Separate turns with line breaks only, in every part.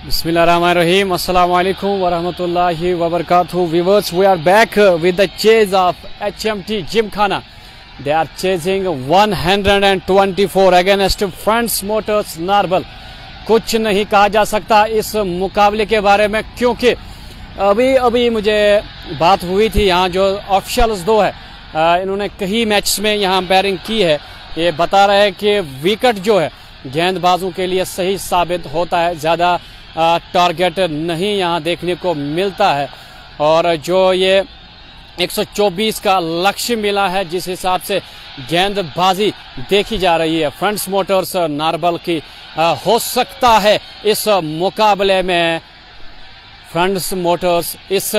Bismillahirrahmanirrahim. Assalamu alaikum wa rahmatullahi wa barakatuh. Viewers, we are back with the chase of HMT Gymkhana. They are chasing 124 against Friends Motors Narwal. कुछ नहीं कहा जा सकता इस मुकाबले के बारे में, क्योंकि अभी मुझे बात हुई थी यहाँ जो ऑफिशियल्स दो है इन्होंने कई मैच में यहाँ अंपायरिंग की है। ये बता रहे हैं कि विकेट जो है गेंदबाजों के लिए सही साबित होता है, ज़्यादा टारगेट नहीं यहाँ देखने को मिलता है। और जो ये 124 का लक्ष्य मिला है जिस हिसाब से गेंदबाजी देखी जा रही है फ्रंट्स मोटर्स नारबल की, हो सकता है इस मुकाबले में फ्रंट्स मोटर्स इस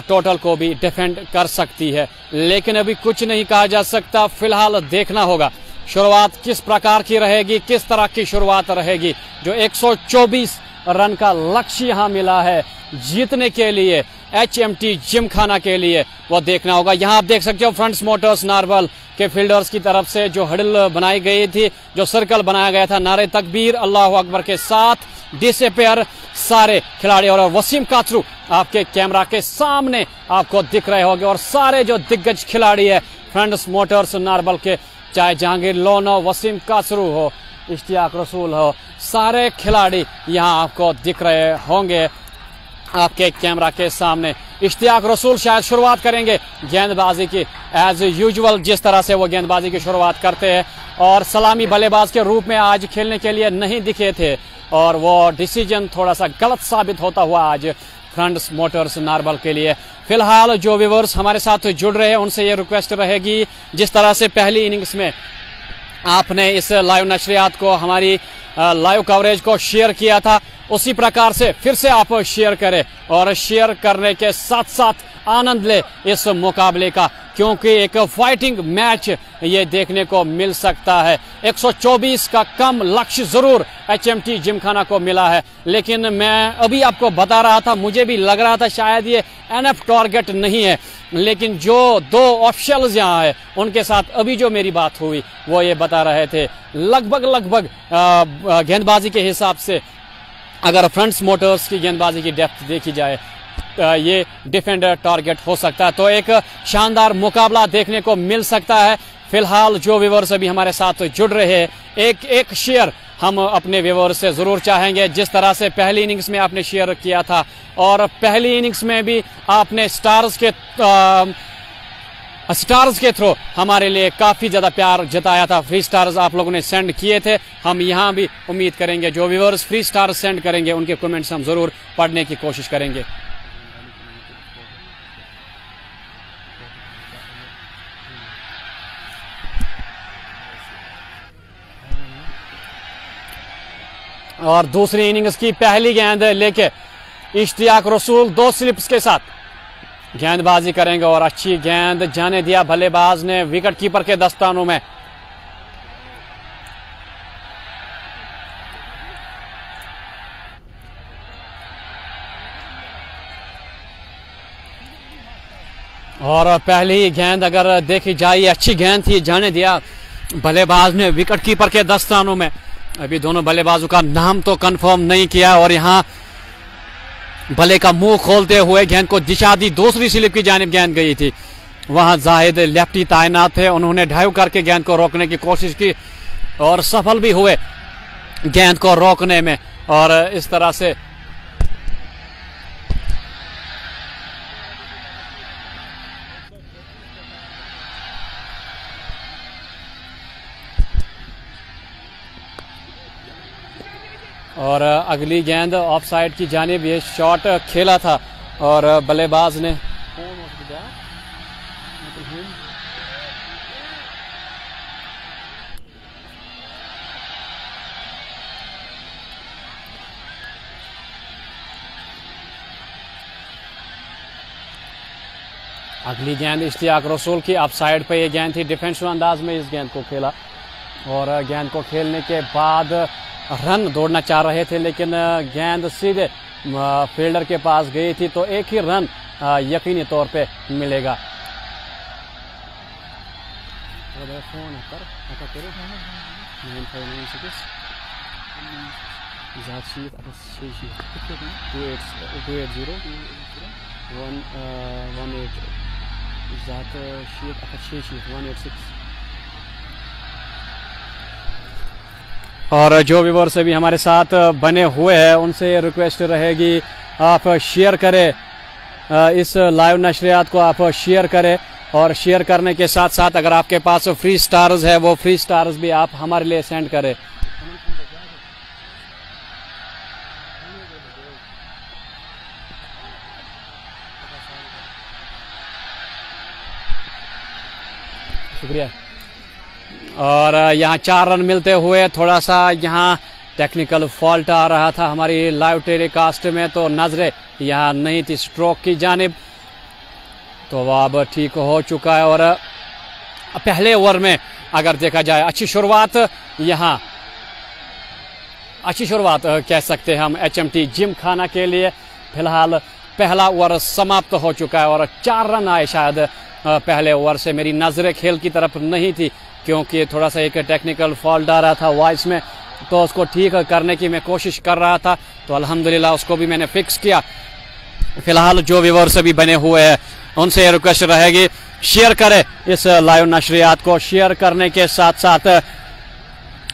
टोटल को भी डिफेंड कर सकती है, लेकिन अभी कुछ नहीं कहा जा सकता। फिलहाल देखना होगा शुरुआत किस प्रकार की रहेगी, किस तरह की शुरुआत रहेगी। जो 124 रन का लक्ष्य यहाँ मिला है जीतने के लिए HMT जिमखाना के लिए, वो देखना होगा। यहाँ आप देख सकते हो फ्रंट्स मोटर्स नारवल के फील्डर्स की तरफ से जो हडल बनाई गई थी, जो सर्कल बनाया गया था, नारे तकबीर अल्लाह अकबर के साथ डिसअपियर सारे खिलाड़ी। और वसीम काचरू आपके कैमरा के सामने आपको दिख रहे होंगे, और सारे जो दिग्गज खिलाड़ी है फ्रंट्स मोटर्स नारवल के, चाहे जहांगीर लोन हो, वसीम काचरू हो, इश्तियाक रसूल हो, सारे खिलाड़ी यहाँ आपको दिख रहे होंगे आपके कैमरा के सामने। इश्तियाक रसूल शायद शुरुआत करेंगे गेंदबाजी की एज यूजुअल, जिस तरह से वो गेंदबाजी की शुरुआत करते हैं, और सलामी बल्लेबाज के रूप में आज खेलने के लिए नहीं दिखे थे, और वो डिसीजन थोड़ा सा गलत साबित होता हुआ आज फ्रंट्स मोटर्स नारवल के लिए। फिलहाल जो व्यूअर्स हमारे साथ जुड़ रहे हैं उनसे ये रिक्वेस्ट रहेगी, जिस तरह से पहली इनिंग्स में आपने इस लाइव नशरियात को, हमारी लाइव कवरेज को शेयर किया था, उसी प्रकार से फिर से आप शेयर करें, और शेयर करने के साथ साथ आनंद ले इस मुकाबले का, क्योंकि एक फाइटिंग मैच ये देखने को मिल सकता है। 124 का कम लक्ष्य जरूर HMT जिमखाना को मिला है, लेकिन मैं अभी आपको बता रहा था, मुझे भी लग रहा था शायद ये एनएफ टारगेट नहीं है, लेकिन जो दो ऑफिशियल्स यहाँ है उनके साथ अभी जो मेरी बात हुई वो ये बता रहे थे लगभग गेंदबाजी के हिसाब से अगर फ्रंट्स मोटर्स की गेंदबाजी की डेप्थ देखी जाए ये डिफेंडर टारगेट हो सकता है, तो एक शानदार मुकाबला देखने को मिल सकता है। फिलहाल जो व्यूअर्स अभी हमारे साथ जुड़ रहे हैं, एक शेयर हम अपने व्यूअर्स से जरूर चाहेंगे, जिस तरह से पहली इनिंग्स में आपने शेयर किया था, और पहली इनिंग्स में भी आपने स्टार्स के थ्रू हमारे लिए काफी ज्यादा प्यार जताया था। फ्री स्टार्स आप लोगों ने सेंड किए थे, हम यहाँ भी उम्मीद करेंगे जो व्यूअर्स फ्री स्टार्स सेंड करेंगे उनके कमेंट्स हम जरूर पढ़ने की कोशिश करेंगे। और दूसरी इनिंग्स की पहली गेंद लेके इश्तियाक रसूल 2 स्लिप्स के साथ गेंदबाजी करेंगे और अच्छी गेंद जाने दिया बल्लेबाज ने विकेट कीपर के दस्तानों में। और पहली गेंद अगर देखी जाए अच्छी गेंद थी, जाने दिया बल्लेबाज ने विकेट कीपर के दस्तानों में। अभी दोनों बल्लेबाजों का नाम तो कंफर्म नहीं किया और यहाँ बल्ले का मुंह खोलते हुए गेंद को दिशा दी, दूसरी स्लिप की जानिब गेंद गई थी। वहां जाहिद लेफ्टी तैनात थे, उन्होंने ड्राइव करके गेंद को रोकने की कोशिश की और सफल भी हुए गेंद को रोकने में। और इस तरह से और अगली गेंद ऑफ साइड की जानिब ये शॉट खेला था और बल्लेबाज ने अगली गेंद इश्तियाक रसूल की ऑफ साइड पे ये गेंद थी। डिफेंसिव अंदाज में इस गेंद को खेला और गेंद को खेलने के बाद रन दौड़ना चाह रहे थे, लेकिन गेंद सीधे फील्डर के पास गई थी, तो एक ही रन यकीनी तौर पे मिलेगा। और जो व्यूअर्स अभी हमारे साथ बने हुए हैं उनसे रिक्वेस्ट रहेगी आप शेयर करें इस लाइव नशरियात को, आप शेयर करें और शेयर करने के साथ साथ अगर आपके पास फ्री स्टार्स है वो फ्री स्टार्स भी आप हमारे लिए सेंड करें। शुक्रिया। और यहाँ 4 रन मिलते हुए थोड़ा सा यहाँ टेक्निकल फॉल्ट आ रहा था हमारी लाइव टेलीकास्ट में, तो नजरें यहाँ नहीं थी स्ट्रोक की जानिब, तो वह अब ठीक हो चुका है। और पहले ओवर में अगर देखा जाए अच्छी शुरुआत, यहाँ अच्छी शुरुआत कह सकते हैं हम HMT जिम खाना के लिए। फिलहाल पहला ओवर समाप्त हो चुका है और 4 रन आए शायद पहले ओवर से। मेरी नजरें खेल की तरफ नहीं थी क्योंकि थोड़ा सा एक टेक्निकल फॉल्ट आ रहा था वॉइस में, तो उसको ठीक करने की मैं कोशिश कर रहा था, तो अल्हम्दुलिल्लाह उसको भी मैंने फिक्स किया। फिलहाल जो व्यूअर्स अभी बने हुए हैं उनसे रिक्वेस्ट रहेगी शेयर करें इस लाइव नशरियात को। शेयर करने के साथ साथ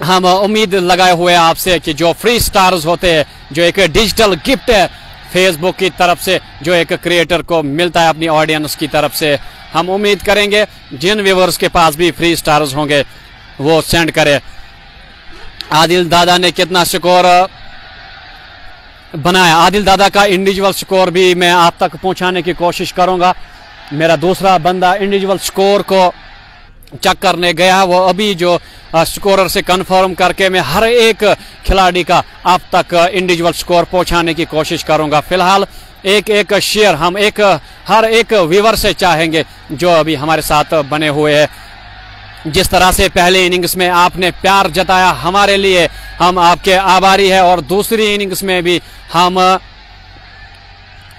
हम उम्मीद लगाए हुए हैं आपसे कि जो फ्री स्टार्स होते हैं, जो एक डिजिटल गिफ्ट है फेसबुक की तरफ से जो एक क्रिएटर को मिलता है अपनी ऑडियंस की तरफ से, हम उम्मीद करेंगे जिन व्यूअर्स के पास भी फ्री स्टार्स होंगे वो सेंड करें। आदिल दादा ने कितना स्कोर बनाया, आदिल दादा का इंडिविजुअल स्कोर भी मैं आप तक पहुंचाने की कोशिश करूंगा। मेरा दूसरा बंदा इंडिविजुअल स्कोर को चेक करने गया, वो अभी जो स्कोरर से कंफर्म करके मैं हर एक खिलाड़ी का आप तक इंडिविजुअल स्कोर पहुंचाने की कोशिश करूंगा। फिलहाल एक एक शेयर हम हर एक व्यूअर से चाहेंगे जो अभी हमारे साथ बने हुए हैं। जिस तरह से पहले इनिंग्स में आपने प्यार जताया हमारे लिए, हम आपके आभारी हैं और दूसरी इनिंग्स में भी हम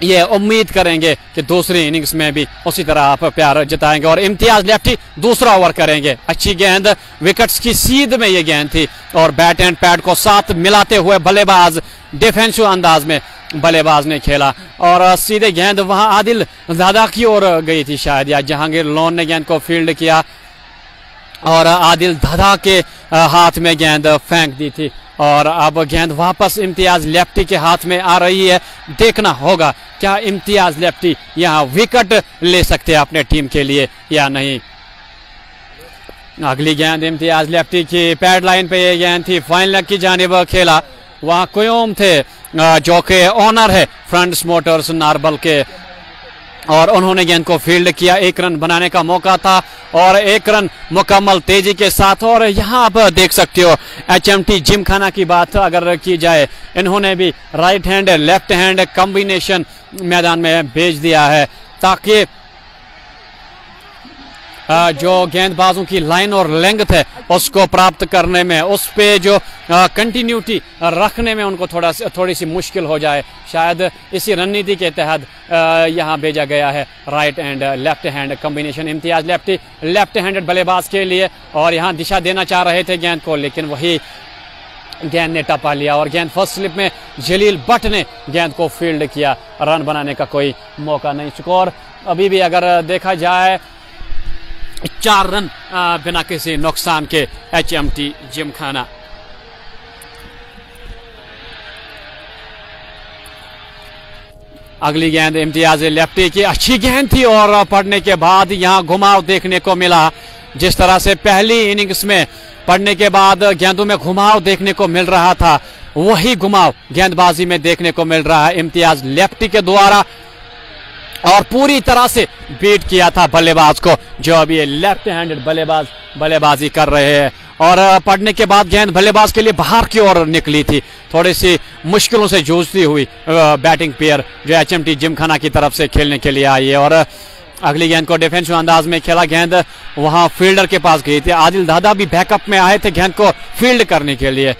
ये उम्मीद करेंगे कि दूसरी इनिंग्स में भी उसी तरह आप प्यार जताएंगे। और इम्तियाज लेफ्टी दूसरा ओवर करेंगे। अच्छी गेंद विकेट्स की सीध में ये गेंद थी और बैट एंड पैड को साथ मिलाते हुए बल्लेबाज डिफेंसिव अंदाज में बल्लेबाज ने खेला और सीधे गेंद वहां आदिल दादा की ओर गई थी शायद, या जहांगीर लोन ने गेंद को फील्ड किया और आदिल दादा के हाथ में गेंद फेंक दी थी और अब गेंद वापस इम्तियाज लेफ्टी के हाथ में आ रही है। देखना होगा क्या इम्तियाज लेफ्टी यहां विकेट ले सकते हैं अपने टीम के लिए या नहीं। अगली गेंद इम्तियाज लेफ्टी की पैड लाइन पे ये गेंद थी, फाइन लेग की जानिब खेला। वहां क्योम थे जो कि ओनर है फ्रंट्स मोटर्स नारबल के और उन्होंने गेंद को फील्ड किया। 1 रन बनाने का मौका था और 1 रन मुकम्मल तेजी के साथ। और यहाँ आप देख सकते हो एचएमटी जिमखाना की बात अगर की जाए, इन्होंने भी right hand left hand combination मैदान में भेज दिया है ताकि जो गेंदबाजों की लाइन और लेंथ है उसको प्राप्त करने में, उस पे जो कंटिन्यूटी रखने में उनको थोड़ी सी मुश्किल हो जाए। शायद इसी रणनीति के तहत यहाँ भेजा गया है right and left hand combination. Imtiaz left handed बल्लेबाज के लिए, और यहाँ दिशा देना चाह रहे थे गेंद को, लेकिन वही गेंद ने टपा लिया और गेंद फर्स्ट स्लिप में जलील भट्ट ने गेंद को फील्ड किया। रन बनाने का कोई मौका नहीं। स्कोर अभी भी अगर देखा जाए 4 रन बिना किसी नुकसान के एचएमटी जिमखाना। अगली गेंद इम्तियाज लेफ्टी की अच्छी गेंद थी और पड़ने के बाद यहां घुमाव देखने को मिला। जिस तरह से पहली इनिंग्स में पड़ने के बाद गेंदों में घुमाव देखने को मिल रहा था, वही घुमाव गेंदबाजी में देखने को मिल रहा है इम्तियाज लेफ्टी के द्वारा, और पूरी तरह से बीट किया था बल्लेबाज को जो अभी लेफ्ट हैंडेड बल्लेबाजी कर रहे हैं। और पड़ने के बाद गेंद बल्लेबाज के लिए बाहर की ओर निकली थी, थोड़ी सी मुश्किलों से जूझती हुई बैटिंग पेयर जो एचएमटी जिमखाना की तरफ से खेलने के लिए आई है। और अगली गेंद को डिफेंसिव अंदाज में खेला, गेंद वहां फील्डर के पास गई थी। आदिल दादा भी बैकअप में आए थे गेंद को फील्ड करने के लिए,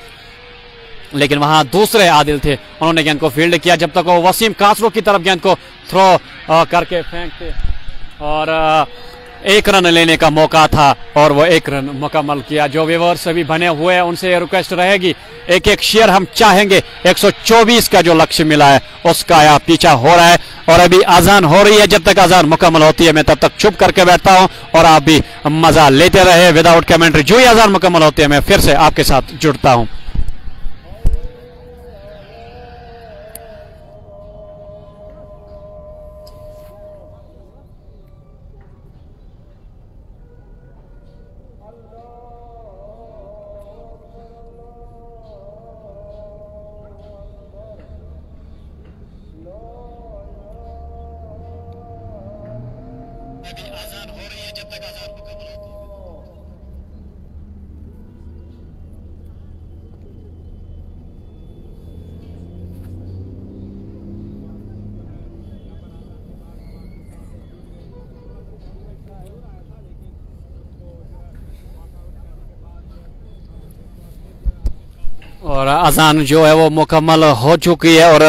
लेकिन वहां दूसरे आदिल थे, उन्होंने गेंद को फील्ड किया जब तक वो वसीम कासरो की तरफ गेंद को थ्रो करके फेंकते और 1 रन लेने का मौका था और वो 1 रन मुकम्मल किया। जो व्यूअर्स अभी बने हुए हैं उनसे रिक्वेस्ट रहेगी, एक शेयर हम चाहेंगे। 124 का जो लक्ष्य मिला है उसका यहाँ पीछा हो रहा है और अभी अजान हो रही है। जब तक अजान मुकम्मल होती है मैं तब तक चुप करके बैठता हूँ और आप भी मजा लेते रहे विदाउट कमेंट्री। जो ही अजान मुकम्मल होती है मैं फिर से आपके साथ जुड़ता हूँ। आजान हो रही है जब तक आजान मुकम्मल होती है। और अजान जो है वो मुकम्मल हो चुकी है और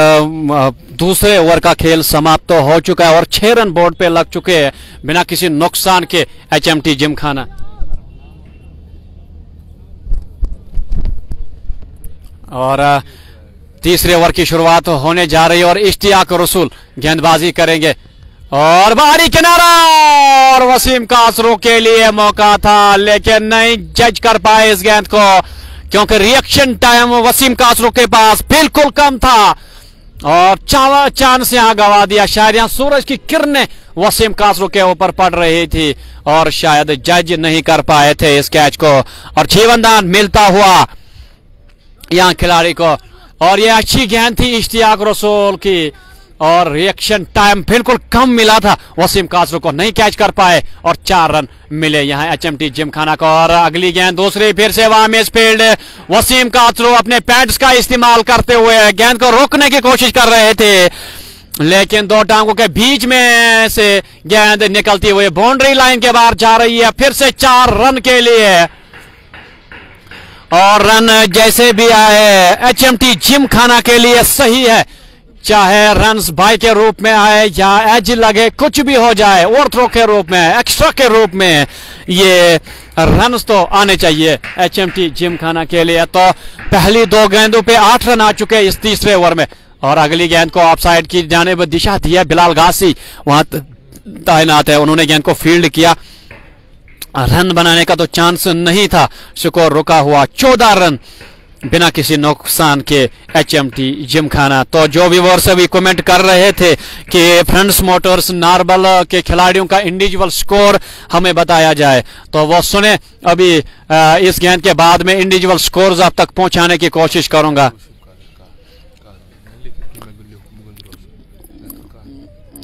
दूसरे ओवर का खेल समाप्त तो हो चुका है और 6 रन बोर्ड पे लग चुके हैं बिना किसी नुकसान के एचएमटी जिमखाना। और तीसरे ओवर की शुरुआत होने जा रही है और इश्तियाक रसूल गेंदबाजी करेंगे और बाहरी किनारा और वसीम कासरो के लिए मौका था, लेकिन नहीं जज कर पाए इस गेंद को क्योंकि रिएक्शन टाइम वसीम कासरो के पास बिल्कुल कम था और चांस यहां गवा दिया। शायद यहां सूरज की किरणें वसीम कासरो के ऊपर पड़ रही थी और शायद जज नहीं कर पाए थे इस कैच को और जीवनदान मिलता हुआ यहां खिलाड़ी को। और यह अच्छी गेंद थी इश्तियाक रसूल की और रिएक्शन टाइम बिल्कुल कम मिला था, वसीम कासरो को नहीं कैच कर पाए और 4 रन मिले यहां एचएमटी जिमखाना को। और अगली गेंद दूसरी फिर से वहां मिस फील्ड, वसीम कासरो अपने पैड्स का इस्तेमाल करते हुए गेंद को रोकने की कोशिश कर रहे थे, लेकिन 2 टांगों के बीच में से गेंद निकलती हुई बाउंड्री लाइन के बाहर जा रही है फिर से 4 रन के लिए। और रन जैसे भी आए एचएमटी जिमखाना के लिए सही है, चाहे रन्स बाय के रूप में आए या एज लगे, कुछ भी हो जाए, ओवर थ्रो के रूप में, एक्स्ट्रा के रूप में, ये रन्स तो आने चाहिए एचएमटी जिमखाना के लिए। तो पहली 2 गेंदों पे 8 रन आ चुके इस तीसरे ओवर में और अगली गेंद को ऑफ साइड की जानिब दिशा दी है। बिलाल गासी वहां तैनात है, उन्होंने गेंद को फील्ड किया। रन बनाने का तो चांस नहीं था, स्कोर रुका हुआ 14 रन बिना किसी नुकसान के एचएमटी जिमखाना। तो जो व्यूअर्स अभी कमेंट कर रहे थे कि फ्रेंड्स मोटर्स नारबल के खिलाड़ियों का इंडिविजुअल स्कोर हमें बताया जाए, तो वो सुने। अभी इस गेंद के बाद में इंडिविजुअल स्कोर्स आप तक पहुंचाने की कोशिश करूंगा।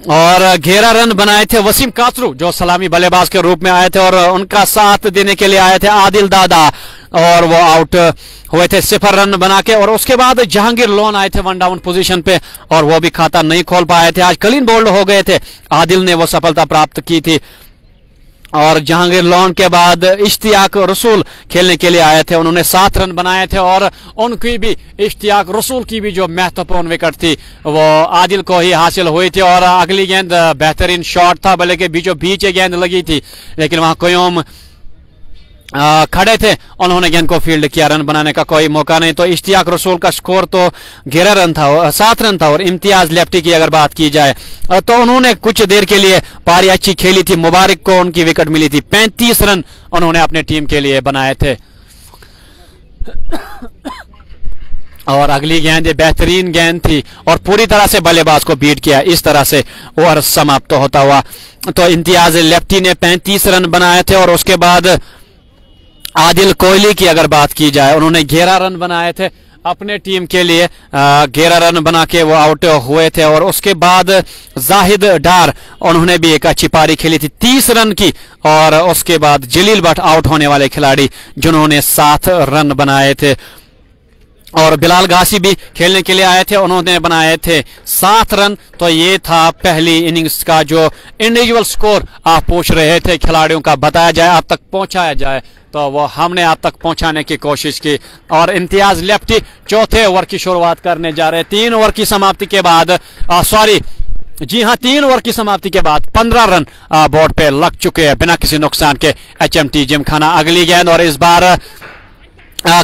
और 11 रन बनाए थे वसीम कासरू जो सलामी बल्लेबाज के रूप में आए थे, और उनका साथ देने के लिए आए थे आदिल दादा, और वो आउट हुए थे 0 रन बना के। और उसके बाद जहांगीर लोन आए थे 1 डाउन पोजीशन पे, और वो भी खाता नहीं खोल पाए थे। आज क्लीन बोल्ड हो गए थे, आदिल ने वो सफलता प्राप्त की थी। और जहांगीर लोन के बाद इश्तियाक रसूल खेलने के लिए आए थे, उन्होंने 7 रन बनाए थे, और उनकी भी इश्तियाक रसूल की भी जो महत्वपूर्ण विकेट थी वो आदिल को ही हासिल हुई थी। और अगली गेंद बेहतरीन शॉट था, भले के बीचों बीच ये गेंद लगी थी, लेकिन वहां क्योम खड़े थे, उन्होंने गेंद को फील्ड किया, रन बनाने का कोई मौका नहीं। तो इश्तियाक रसूल का स्कोर तो 11 रन था, 7 रन था। और इम्तियाज लेफ्टी की अगर बात की जाए तो उन्होंने कुछ देर के लिए पारी अच्छी खेली थी, मुबारक को उनकी विकेट मिली थी, 35 रन उन्होंने अपने टीम के लिए बनाए थे। और अगली गेंद बेहतरीन गेंद थी और पूरी तरह से बल्लेबाज को बीट किया, इस तरह से ओवर समाप्त होता हुआ। तो इम्तियाज लेफ्टी ने 35 रन बनाए थे। और उसके बाद आदिल कोहली की अगर बात की जाए, उन्होंने 11 रन बनाए थे अपने टीम के लिए, 11 रन बना के वो आउट हुए थे। और उसके बाद जाहिद डार, उन्होंने भी एक अच्छी पारी खेली थी, 30 रन की। और उसके बाद जलील भट्ट आउट होने वाले खिलाड़ी जिन्होंने 7 रन बनाए थे। और बिलाल गासी भी खेलने के लिए आए थे, उन्होंने बनाए थे 7 रन। तो ये था पहली इनिंग्स का जो इंडिविजुअल स्कोर आप पूछ रहे थे खिलाड़ियों का, बताया जाए आप तक पहुंचाया जाए, तो वो हमने आप तक पहुंचाने की कोशिश की। और इम्तियाज लेफ्टी चौथे ओवर की शुरुआत करने जा रहे हैं। 3 ओवर की समाप्ति के बाद जी हाँ, 3 ओवर की समाप्ति के बाद 15 रन बोर्ड पे लग चुके हैं बिना किसी नुकसान के एचएमटी जिमखाना। अगली गेंद, और इस बार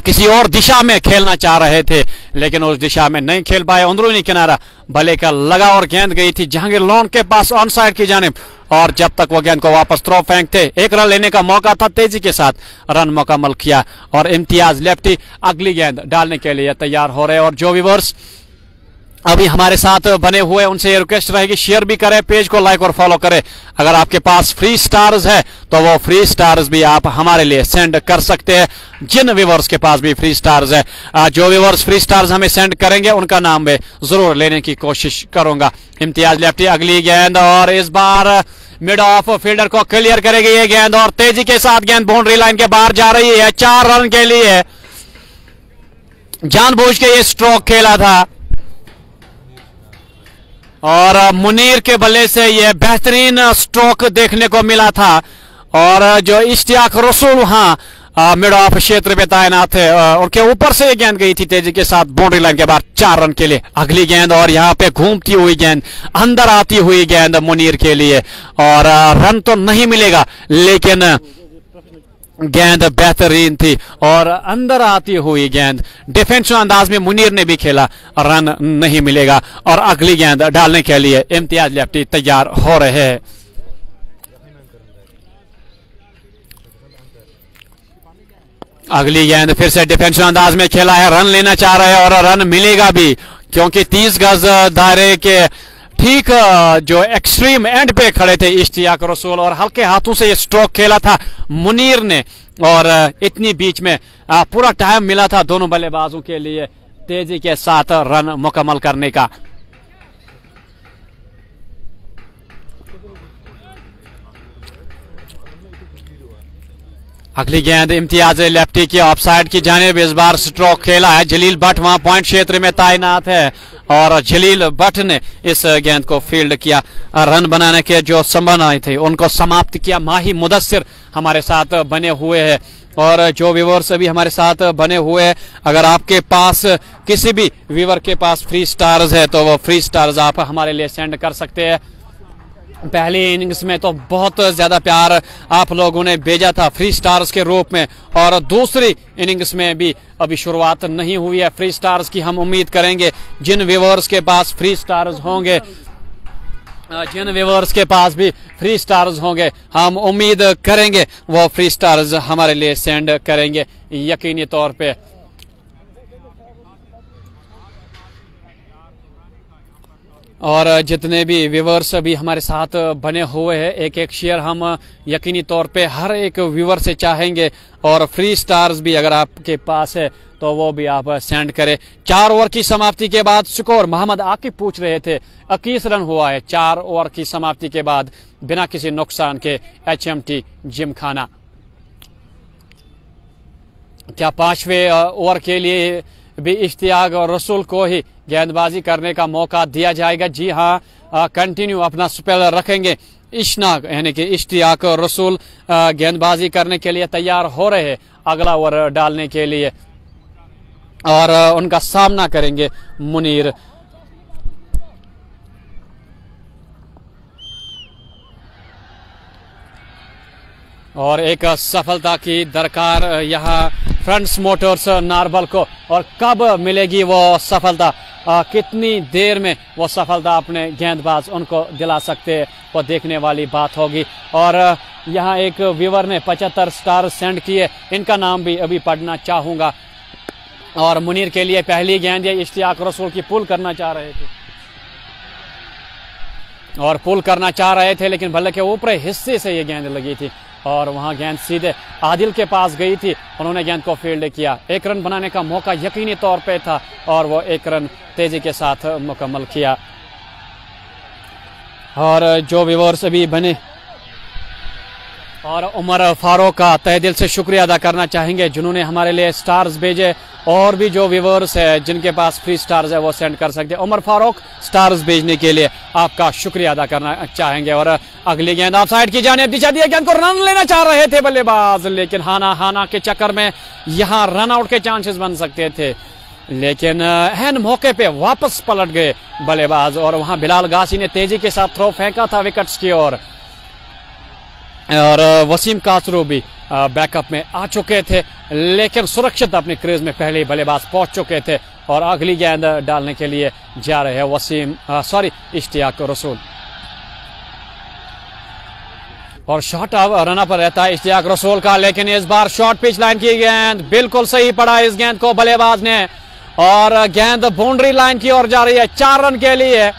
किसी और दिशा में खेलना चाह रहे थे, लेकिन उस दिशा में नहीं खेल पाए। अंदरूनी किनारा भले का लगा और गेंद गई थी जहांगीर लोन के पास ऑन साइड की जानिब। और जब तक वो गेंद को वापस थ्रो फेंकते, 1 रन लेने का मौका था, तेजी के साथ रन मुकम्मल किया। और इम्तियाज लेफ्टी अगली गेंद डालने के लिए तैयार हो रहे। और जो व्यूअर्स अभी हमारे साथ बने हुए, उनसे रिक्वेस्ट रहेगी शेयर भी करें, पेज को लाइक और फॉलो करें। अगर आपके पास फ्री स्टार्स है तो वो फ्री स्टार्स भी आप हमारे लिए सेंड कर सकते हैं, जिन व्यूअर्स के पास भी फ्री स्टार्स है। जो व्यूअर्स फ्री स्टार्स हमें सेंड करेंगे उनका नाम मैं जरूर लेने की कोशिश करूंगा। इम्तियाज लेफ्टी अगली गेंद, और इस बार मिड ऑफ फील्डर को क्लियर करेगी ये गेंद, और तेजी के साथ गेंद बाउंड्री लाइन के बाहर जा रही है। 4 रन के लिए जानबूझ के ये स्ट्रोक खेला था, और मुनीर के बल्ले से यह बेहतरीन स्ट्रोक देखने को मिला था। और जो इश्तियाक रसूल वहां मिड ऑफ क्षेत्र में तैनात थे, उनके ऊपर से ये गेंद गई थी तेजी के साथ बाउंड्री लाइन के बाद 4 रन के लिए। अगली गेंद, और यहाँ पे घूमती हुई गेंद, अंदर आती हुई गेंद मुनीर के लिए, और रन तो नहीं मिलेगा लेकिन गेंद बेहतरीन थी और अंदर आती हुई गेंद, डिफेंसिव अंदाज में मुनीर ने भी खेला, रन नहीं मिलेगा। और अगली गेंद डालने के लिए इम्तियाज लेफ्टी तैयार हो रहे हैं। अगली गेंद फिर से डिफेंसिव अंदाज में खेला है, रन लेना चाह रहे हैं, और रन मिलेगा भी, क्योंकि 30 गज दायरे के ठीक जो एक्सट्रीम एंड पे खड़े थे इश्तियाक रसूल, और हल्के हाथों से ये स्ट्रोक खेला था मुनीर ने। और इतनी बीच में पूरा टाइम मिला था दोनों बल्लेबाजों के लिए तेजी के साथ रन मुकम्मल करने का। अगली गेंद इम्तियाज लेफ्टी की ऑफसाइड की जानिब, इस बार स्ट्रोक खेला है। जलील भट्ट वहां पॉइंट क्षेत्र में तैनात है, और जलील भट्ट ने इस गेंद को फील्ड किया। रन बनाने के जो संभावनाएं थी उनको समाप्त किया। माही मुदस्सिर हमारे साथ बने हुए हैं, और जो व्यूअर्स अभी हमारे साथ बने हुए हैं, अगर आपके पास किसी भी व्यूअर के पास फ्री स्टार्स है तो वो फ्री स्टार्स आप हमारे लिए सेंड कर सकते हैं। पहली इनिंग्स में तो बहुत ज्यादा प्यार आप लोगों ने भेजा था फ्री स्टार्स के रूप में, और दूसरी इनिंग्स में भी अभी शुरुआत नहीं हुई है फ्री स्टार्स की। हम उम्मीद करेंगे जिन व्यूअर्स के पास फ्री स्टार्स होंगे, जिन व्यूअर्स के पास भी फ्री स्टार्स होंगे, हम उम्मीद करेंगे वो फ्री स्टार्स हमारे लिए सेंड करेंगे यकीनी तौर पे। और जितने भी व्यूअर्स अभी हमारे साथ बने हुए हैं, एक एक शेयर हम यकीनी तौर पे हर एक व्यूअर से चाहेंगे और फ्री स्टार्स भी अगर आपके पास है तो वो भी आप सेंड करें। 4 ओवर की समाप्ति के बाद स्कोर मोहम्मद आकिब पूछ रहे थे 21 रन हुआ है 4 ओवर की समाप्ति के बाद बिना किसी नुकसान के HMT जिमखाना। क्या 5वें ओवर के लिए भी इश्तियाक और रसूल को ही गेंदबाजी करने का मौका दिया जाएगा? जी हाँ, कंटिन्यू अपना स्पेल रखेंगे। इशनाक यानी कि इश्तियाक और रसूल गेंदबाजी करने के लिए तैयार हो रहे हैं अगला ओवर डालने के लिए और उनका सामना करेंगे मुनीर। और एक सफलता की दरकार यहाँ फ्रंट्स मोटर्स नारबल को, और कब मिलेगी वो सफलता, कितनी देर में वो सफलता अपने गेंदबाज उनको दिला सकते हैं, वो देखने वाली बात होगी। और यहाँ एक व्यूवर ने 75 स्टार सेंड किए, इनका नाम भी अभी पढ़ना चाहूंगा। और मुनीर के लिए पहली गेंद ये इश्तियाक रसूल की पुल करना चाह रहे थे और पुल करना चाह रहे थे, लेकिन बल्ले के ऊपरी हिस्से से ये गेंद लगी थी और वहां गेंद सीधे आदिल के पास गई थी। उन्होंने गेंद को फील्ड किया। 1 रन बनाने का मौका यकीनी तौर पे था और वो 1 रन तेजी के साथ मुकम्मल किया। और जो व्यूअर्स अभी बने और उमर फारूक का तहे दिल से शुक्रिया अदा करना चाहेंगे जिन्होंने हमारे लिए स्टार्स भेजे। और भी जो व्यूअर्स है जिनके पास फ्री स्टार्स है वो सेंड कर सकते हैं। उमर फारूक स्टार्स भेजने के लिए आपका शुक्रिया अदा करना चाहेंगे। और अगली गेंद ऑफ साइड की जानिब दिशा दी, गेंद को रन लेना चाह रहे थे बल्लेबाज, लेकिन हाना के चक्कर में यहाँ रन आउट के चांसेस बन सकते थे, लेकिन हैन मौके पे वापस पलट गए बल्लेबाज। और वहां बिलाल गासी ने तेजी के साथ थ्रो फेंका था विकेट्स की ओर और वसीम कासरू भी बैकअप में आ चुके थे, लेकिन सुरक्षित अपने क्रीज में पहले ही बल्लेबाज पहुंच चुके थे। और अगली गेंद डालने के लिए जा रहे हैं इश्तियाक रसूल। और शॉट रन पर रहता है इश्तियाक रसूल का, लेकिन इस बार शॉर्ट पिच लाइन की गेंद बिल्कुल सही पड़ा इस गेंद को बल्लेबाज ने, और गेंद बाउंड्री लाइन की ओर जा रही है 4 रन के लिए।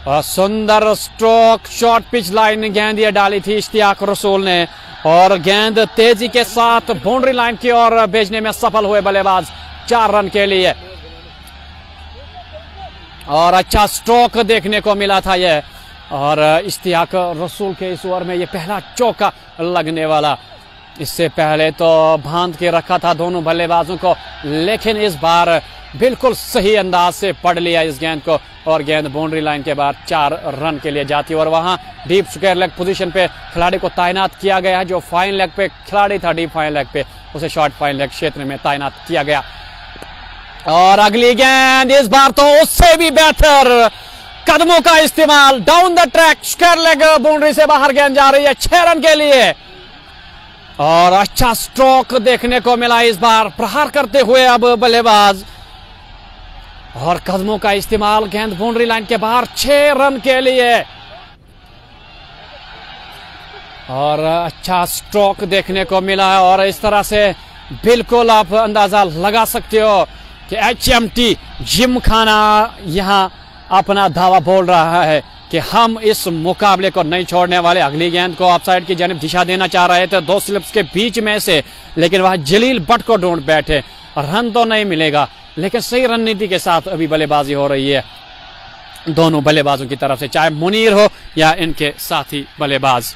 सुंदर स्ट्रोक शॉर्ट पिच लाइन गेंद ये डाली थी इश्तियाक रसूल ने, और गेंद तेजी के साथ बाउंड्री लाइन की ओर भेजने में सफल हुए बल्लेबाज 4 रन के लिए। और अच्छा स्ट्रोक देखने को मिला था ये, और इश्तियाक रसूल के इस ओवर में ये पहला चौका लगने वाला। इससे पहले तो बांध के रखा था दोनों बल्लेबाजों को, लेकिन इस बार बिल्कुल सही अंदाज से पढ़ लिया इस गेंद को, और गेंद बाउंड्री लाइन के बाद 4 रन के लिए जाती है। और वहां डीप स्क्वायर लेग पोजीशन पे खिलाड़ी को तैनात किया गया है। जो फाइन लेग पे खिलाड़ी था डीप फाइन लेग पे, उसे शॉर्ट फाइन लेग क्षेत्र में तैनात किया गया। और अगली गेंद इस बार तो उससे भी बेहतर कदमों का इस्तेमाल, down the track square leg boundary से बाहर गेंद जा रही है 6 रन के लिए। और अच्छा स्ट्रोक देखने को मिला इस बार, प्रहार करते हुए अब बल्लेबाज, और कदमों का इस्तेमाल, गेंद बाउंड्री लाइन के बाहर 6 रन के लिए। और अच्छा स्ट्रोक देखने को मिला, और इस तरह से बिल्कुल आप अंदाजा लगा सकते हो कि HMT जिमखाना यहां अपना दावा बोल रहा है कि हम इस मुकाबले को नहीं छोड़ने वाले। अगली गेंद को ऑफसाइड की जानिब दिशा देना चाह रहे थे 2 स्लिप्स के बीच में से, लेकिन वह जलील भट्ट को ढूंढ बैठे। रन तो नहीं मिलेगा, लेकिन सही रणनीति के साथ अभी बल्लेबाजी हो रही है दोनों बल्लेबाजों की तरफ से, चाहे मुनीर हो या इनके साथी बल्लेबाज।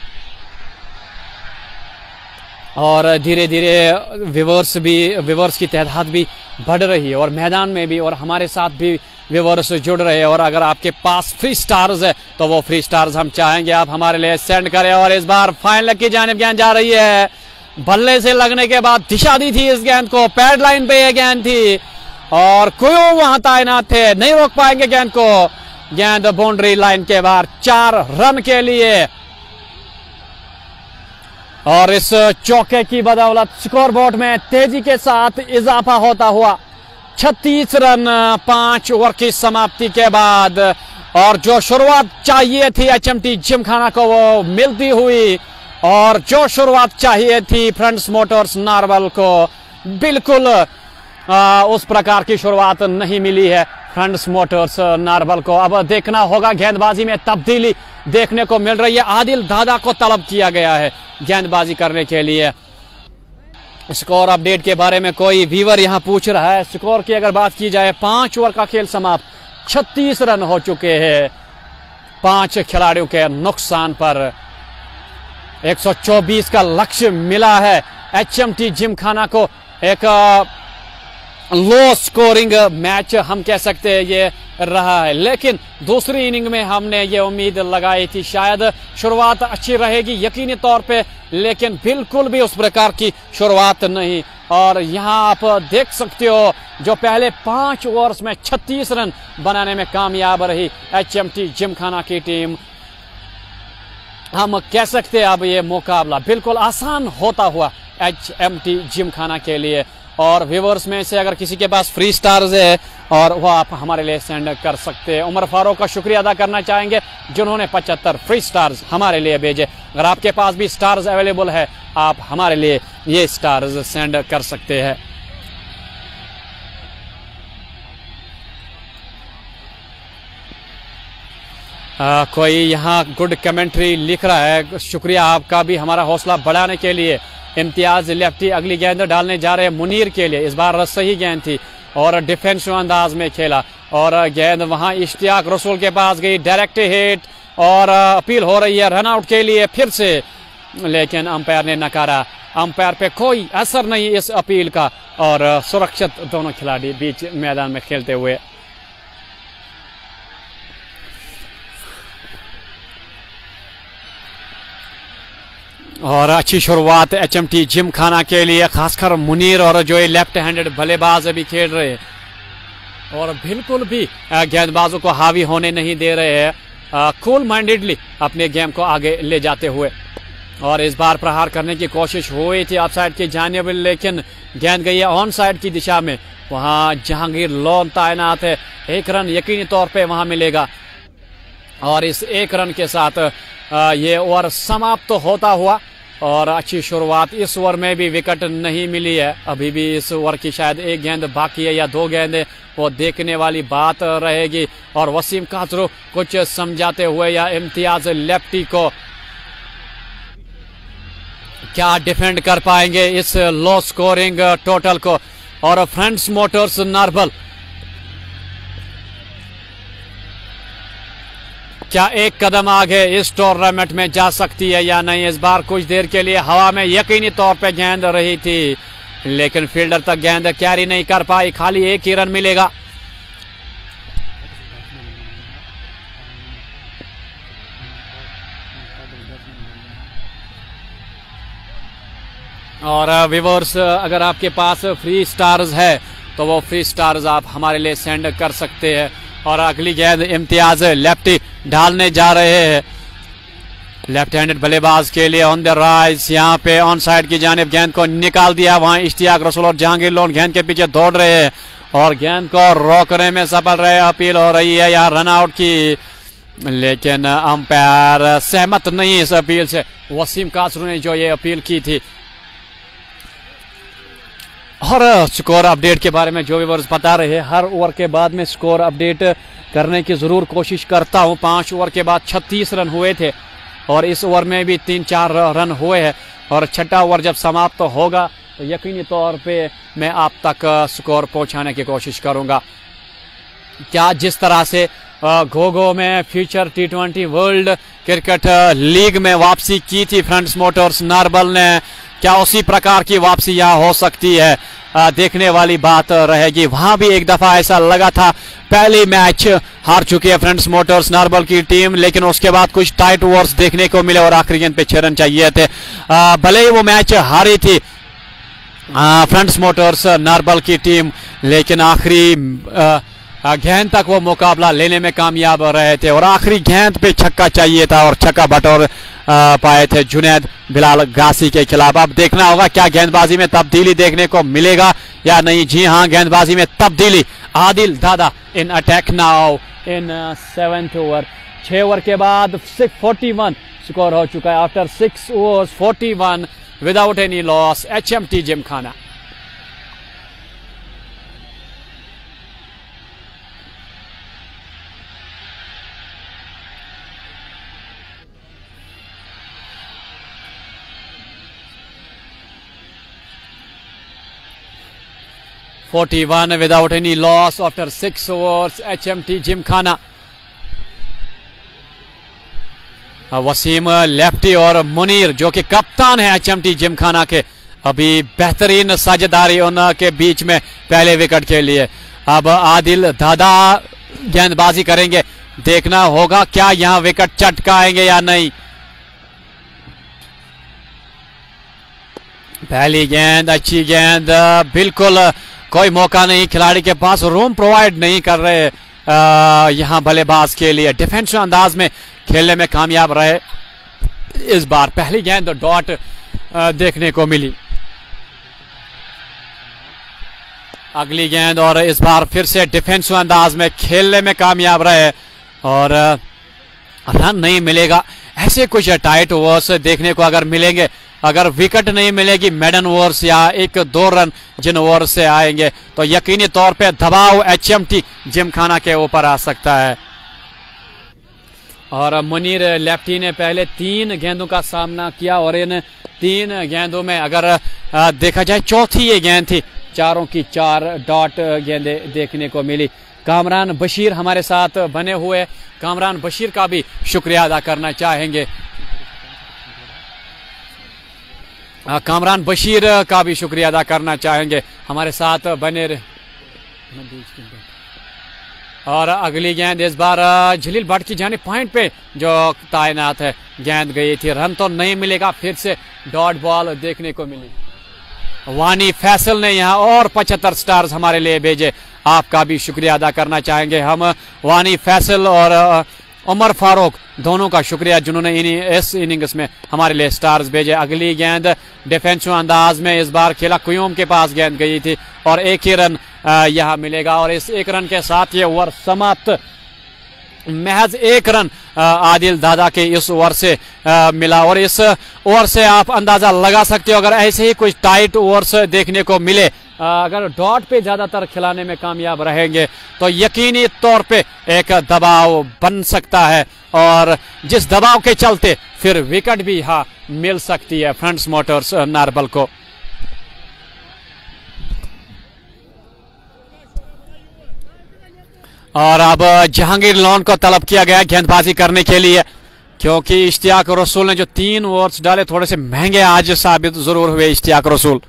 और धीरे धीरे व्यूअर्स की तादाद भी बढ़ रही है, और मैदान में भी, और हमारे साथ भी व्यूअर्स जुड़ रहे हैं। और अगर आपके पास फ्री स्टार्स है तो वो फ्री स्टार्स हम चाहेंगे आप हमारे लिए सेंड करें। और इस बार फाइन लेग की जानिब गेंद जा रही है, बल्ले से लगने के बाद दिशा दी थी इस गेंद को, पैड लाइन पे ये गेंद थी और कोई वहां तैनात थे, नहीं रोक पाएंगे गेंद को। गेंद बाउंड्री लाइन के बाहर 4 रन के लिए। और इस चौके की बदौलत स्कोरबोर्ड में तेजी के साथ इजाफा होता हुआ 36 रन 5 ओवर की समाप्ति के बाद। और जो शुरुआत चाहिए थी HMT जिमखाना को वो मिलती हुई, और जो शुरुआत चाहिए थी फ्रंट्स मोटर्स नारवल को, बिल्कुल उस प्रकार की शुरुआत नहीं मिली है फ्रंट्स मोटर्स नारवल को। अब देखना होगा, गेंदबाजी में तब्दीली देखने को मिल रही है। आदिल दादा को तलब किया गया है गेंदबाजी करने के लिए। स्कोर अपडेट के बारे में कोई व्यूअर यहां पूछ रहा है। स्कोर की अगर बात की जाए, 5 ओवर का खेल समाप्त, 36 रन हो चुके हैं 5 खिलाड़ियों के नुकसान पर। 124 का लक्ष्य मिला है एचएमटी जिमखाना को। एक लो स्कोरिंग मैच हम कह सकते हैं ये रहा है, लेकिन दूसरी इनिंग में हमने ये उम्मीद लगाई थी शायद शुरुआत अच्छी रहेगी यकीनी तौर पे, लेकिन बिल्कुल भी उस प्रकार की शुरुआत नहीं। और यहां आप देख सकते हो जो पहले 5 ओवर्स में 36 रन बनाने में कामयाब रही एचएमटी जिमखाना की टीम। हम कह सकते हैं अब ये मुकाबला बिल्कुल आसान होता हुआ एचएमटी जिमखाना के लिए। और व्यूअर्स में से अगर किसी के पास फ्री स्टार्स है और वो आप हमारे लिए सेंड कर सकते हैं। उमर फारूक का शुक्रिया अदा करना चाहेंगे जिन्होंने 75 फ्री स्टार्स हमारे लिए भेजे। अगर आपके पास भी स्टार्स अवेलेबल है, आप हमारे लिए ये स्टार्स सेंड कर सकते हैं। कोई यहाँ गुड कमेंट्री लिख रहा है, शुक्रिया आपका भी हमारा हौसला बढ़ाने के लिए। इम्तियाज लेफ्टी अगली गेंद डालने जा रहे हैं मुनीर के लिए। इस बार सही गेंद थी और डिफेंसिव अंदाज में खेला और गेंद वहां इश्तियाक रसूल के पास गई, डायरेक्ट हिट और अपील हो रही है रन आउट के लिए फिर से, लेकिन अंपायर ने नकारा। अंपायर पे कोई असर नहीं इस अपील का और सुरक्षित दोनों खिलाड़ी बीच मैदान में खेलते हुए। और अच्छी शुरुआत एचएमटी जिमखाना के लिए, खासकर मुनीर और जो ये लेफ्ट हैंडेड बल्लेबाज अभी खेल रहे हैं और बिल्कुल भी गेंदबाजों को हावी होने नहीं दे रहे हैं, कूल माइंडेडली अपने गेम को आगे ले जाते हुए। और इस बार प्रहार करने की कोशिश हुई थी ऑफसाइड की जानिब, लेकिन गेंद गई है ऑन साइड की दिशा में। वहां जहांगीर लोन तैनात है, 1 रन यकीनी तौर पे वहां मिलेगा और इस 1 रन के साथ ये ओवर समाप्त तो होता हुआ। और अच्छी शुरुआत, इस ओवर में भी विकेट नहीं मिली है, अभी भी इस ओवर की शायद 1 गेंद बाकी है या 2 गेंदें, वो देखने वाली बात रहेगी। और वसीम काजरू कुछ समझाते हुए या इम्तियाज लेफ्टी को क्या डिफेंड कर पाएंगे इस लो स्कोरिंग टोटल को। और फ्रेंड्स मोटर्स नारबल क्या एक कदम आगे इस टूर्नामेंट में जा सकती है या नहीं। इस बार कुछ देर के लिए हवा में यकीनी तौर पे गेंद रही थी, लेकिन फील्डर तक गेंद कैरी नहीं कर पाई, खाली 1 ही रन मिलेगा। और व्यूअर्स अगर आपके पास फ्री स्टार्स है तो वो फ्री स्टार्स आप हमारे लिए सेंड कर सकते हैं। और अगली गेंद इम्तियाज लेफ्टी डालने जा रहे हैं, लेफ्ट हैंडेड बल्लेबाज के लिए ऑन द राइज। यहाँ पे ऑन साइड की जानिब गेंद को निकाल दिया, वहां इश्तियाक रसूल और जहांगीर लोन गेंद के पीछे दौड़ रहे हैं और गेंद को रोकने में सफल रहे। अपील हो रही है यहाँ रन आउट की, लेकिन अंपायर सहमत नहीं इस अपील से। वसीम कासरू ने जो ये अपील की थी। और स्कोर अपडेट के बारे में जो व्यूअर्स बता रहे हैं, हर ओवर के बाद में स्कोर अपडेट करने की जरूर कोशिश करता हूं। 5 ओवर के बाद 36 रन हुए थे और इस ओवर में भी 3-4 रन हुए हैं और 6ठा ओवर जब समाप्त होगा तो यकीनी तौर पे मैं आप तक स्कोर पहुंचाने की कोशिश करूंगा। क्या जिस तरह से गोगो में future T20 world cricket league में वापसी की थी फ्रेंड्स मोटर्स नारबल ने, क्या उसी प्रकार की वापसी यहाँ हो सकती है, देखने वाली बात रहेगी। वहां भी एक दफा ऐसा लगा था, पहली मैच हार चुकी है फ्रेंड्स मोटर्स नारबल की टीम, लेकिन उसके बाद कुछ टाइट ओवर्स देखने को मिले और आखिरी गेंद पे 6 रन चाहिए थे। भले ही वो मैच हारी थी फ्रेंड्स मोटर्स नारबल की टीम, लेकिन आखिरी गेंद तक वो मुकाबला लेने में कामयाब रहे थे और आखिरी गेंद पे छक्का चाहिए था और छक्का बटोर पाए थे जुनैद बिलाल गासी के खिलाफ। अब देखना होगा क्या गेंदबाजी में तब्दीली देखने को मिलेगा या नहीं। जी हाँ, गेंदबाजी में तब्दीली। Adil Dada in attack now in 7th over. 6 over के बाद 41 स्कोर हो चुका है after 6 overs 41 without any loss HMT Gymkhana. 41 without any loss after 6 overs. HMT Gymkhana, Wasim lefty और मुनीर जो कि कप्तान है HMT जिमखाना के, अभी बेहतरीन साझेदारी उनके बीच में पहले विकेट के लिए। अब आदिल दादा गेंदबाजी करेंगे, देखना होगा क्या यहां विकेट चटकाएंगे या नहीं। पहली गेंद, अच्छी गेंद, बिल्कुल कोई मौका नहीं, खिलाड़ी के पास रूम प्रोवाइड नहीं कर रहे यहां बल्लेबाज के लिए। डिफेंसिव अंदाज में खेलने में कामयाब रहे इस बार। पहली गेंद डॉट देखने को मिली। अगली गेंद और इस बार फिर से डिफेंसिव अंदाज में खेलने में कामयाब रहे और रन नहीं मिलेगा। ऐसे कुछ टाइट ओवर्स देखने को अगर मिलेंगे, अगर विकेट नहीं मिलेगी मेडन ओवर्स या 1-2 रन जिन ओवर से आएंगे, तो यकीनी तौर पे दबाव HMT जिमखाना के ऊपर आ सकता है। और मुनीर लेफ्टी ने पहले 3 गेंदों का सामना किया और इन 3 गेंदों में अगर देखा जाए चौथी ये गेंद थी, चारों की 4 डॉट गेंदें देखने को मिली। कामरान बशीर हमारे साथ बने हुए, कामरान बशीर का भी शुक्रिया अदा करना चाहेंगे। कामरान बशीर का भी शुक्रिया अदा करना चाहेंगे, हमारे साथ बने रहे। और अगली गेंद इस बार जलील भट्ट की जानिब पॉइंट पे जो तैनात है, गेंद गई थी, रन तो नहीं मिलेगा, फिर से डॉट बॉल देखने को मिली। वानी फैसल ने यहाँ और 75 स्टार्स हमारे लिए भेजे, आपका भी शुक्रिया अदा करना चाहेंगे हम। वानी फैसल और उमर फारूक दोनों का शुक्रिया जिन्होंने इस इनिंग्स में हमारे लिए स्टार्स भेजे। अगली गेंद डिफेंसिव अंदाज में इस बार खेला, कुयूम के पास गेंद गई थी और 1 ही रन यहाँ मिलेगा और इस 1 रन के साथ ये ओवर समाप्त। महज 1 रन आदिल दादा के इस ओवर से मिला और इस ओवर से आप अंदाजा लगा सकते हो अगर ऐसे ही कुछ टाइट ओवर्स देखने को मिले, अगर डॉट पे ज्यादातर खिलाने में कामयाब रहेंगे तो यकीनी तौर पे एक दबाव बन सकता है और जिस दबाव के चलते फिर विकेट भी यहाँ मिल सकती है फ्रंट्स मोटर्स नारबल को। और अब जहांगीर लोन को तलब किया गया गेंदबाजी करने के लिए, क्योंकि इश्तियाक रसूल ने जो 3 ओवर्स डाले थोड़े से महंगे आज साबित जरूर हुए इश्तियाक रसूल।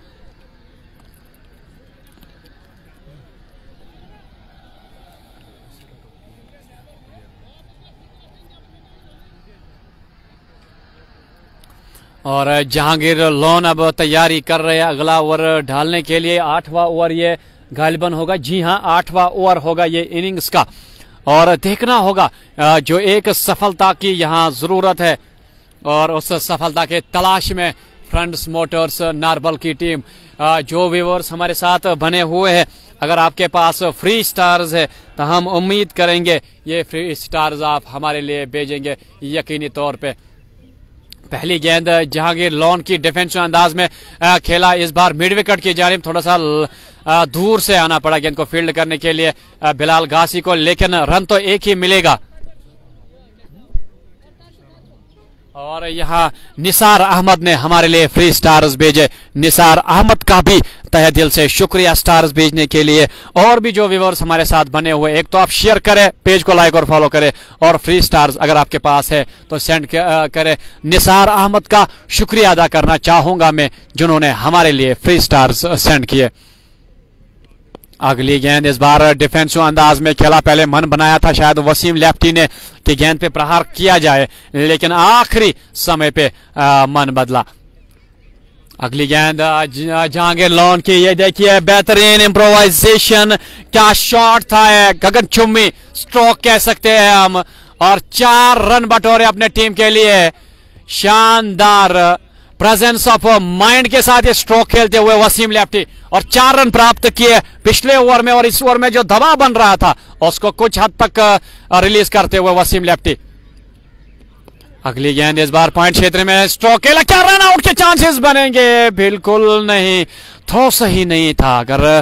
और जहांगीर लोन अब तैयारी कर रहे हैं अगला ओवर डालने के लिए। 8वां ओवर ये गालिबन होगा, जी हाँ 8वां ओवर होगा ये इनिंग्स का और देखना होगा जो एक सफलता की यहाँ जरूरत है और उस सफलता के तलाश में फ्रंट्स मोटर्स नारबल की टीम। जो व्यूअर्स हमारे साथ बने हुए हैं, अगर आपके पास फ्री स्टार्स है तो हम उम्मीद करेंगे ये फ्री स्टार्स आप हमारे लिए भेजेंगे यकीनी तौर पे। पहली गेंद जहांगीर लोन की डिफेंसिव अंदाज में खेला, इस बार मिड विकेट की जानिब थोड़ा सा दूर से आना पड़ा गेंद को फील्ड करने के लिए बिलाल गासी को, लेकिन रन तो 1 ही मिलेगा। और यहाँ निसार अहमद ने हमारे लिए फ्री स्टार्स भेजे, निसार अहमद का भी तहे दिल से शुक्रिया स्टार्स भेजने के लिए। और भी जो व्यूअर्स हमारे साथ बने हुए, एक तो आप शेयर करें, पेज को लाइक और फॉलो करें और फ्री स्टार्स अगर आपके पास है तो सेंड करें। निसार अहमद का शुक्रिया अदा करना चाहूंगा मैं जिन्होंने हमारे लिए फ्री स्टार्स सेंड किए। अगली गेंद इस बार डिफेंसिव अंदाज में खेला, पहले मन बनाया था शायद वसीम लेफ्टी ने कि गेंद पे प्रहार किया जाए, लेकिन आखिरी समय पे मन बदला। अगली गेंद जहांगीर लोन की, ये देखिए बेहतरीन इम्प्रोवाइजेशन, क्या शॉट था, गगन चुम्बी स्ट्रोक कह सकते हैं हम, और 4 रन बटोरे अपने टीम के लिए। शानदार प्रेजेंस ऑफ माइंड के साथ ये स्ट्रोक खेलते हुए वसीम लेफ्टी और 4 रन प्राप्त किए पिछले ओवर में, और इस ओवर में जो दबाव बन रहा था उसको कुछ हद तक रिलीज करते हुए वसीम लेफ्टी। अगली गेंद इस बार पॉइंट क्षेत्र में स्ट्रोक खेला, क्या रन आउट के चांसेस बनेंगे? बिल्कुल नहीं, थ्रो सही नहीं था, अगर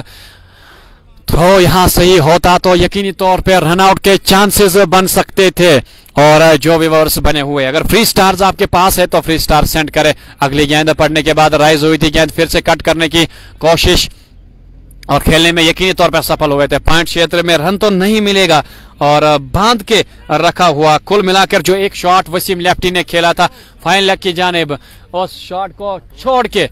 थ्रो यहां सही होता तो यकीनी तौर पर रन आउट के चांसेस बन सकते थे। और जो व्यूअर्स बने हुए, अगर फ्री स्टार्स आपके पास है तो फ्री स्टार सेंड करें। अगली गेंद पड़ने के बाद राइज हुई थी गेंद, फिर से कट करने की कोशिश और खेलने में यकीनी तौर पर सफल हो गए थे। पॉइंट क्षेत्र में रन तो नहीं मिलेगा और बांध के रखा हुआ। कुल मिलाकर जो एक शॉट वसीम लेफ्टी ने खेला था फाइन लेग की जानिब, उस शॉट को छोड़ के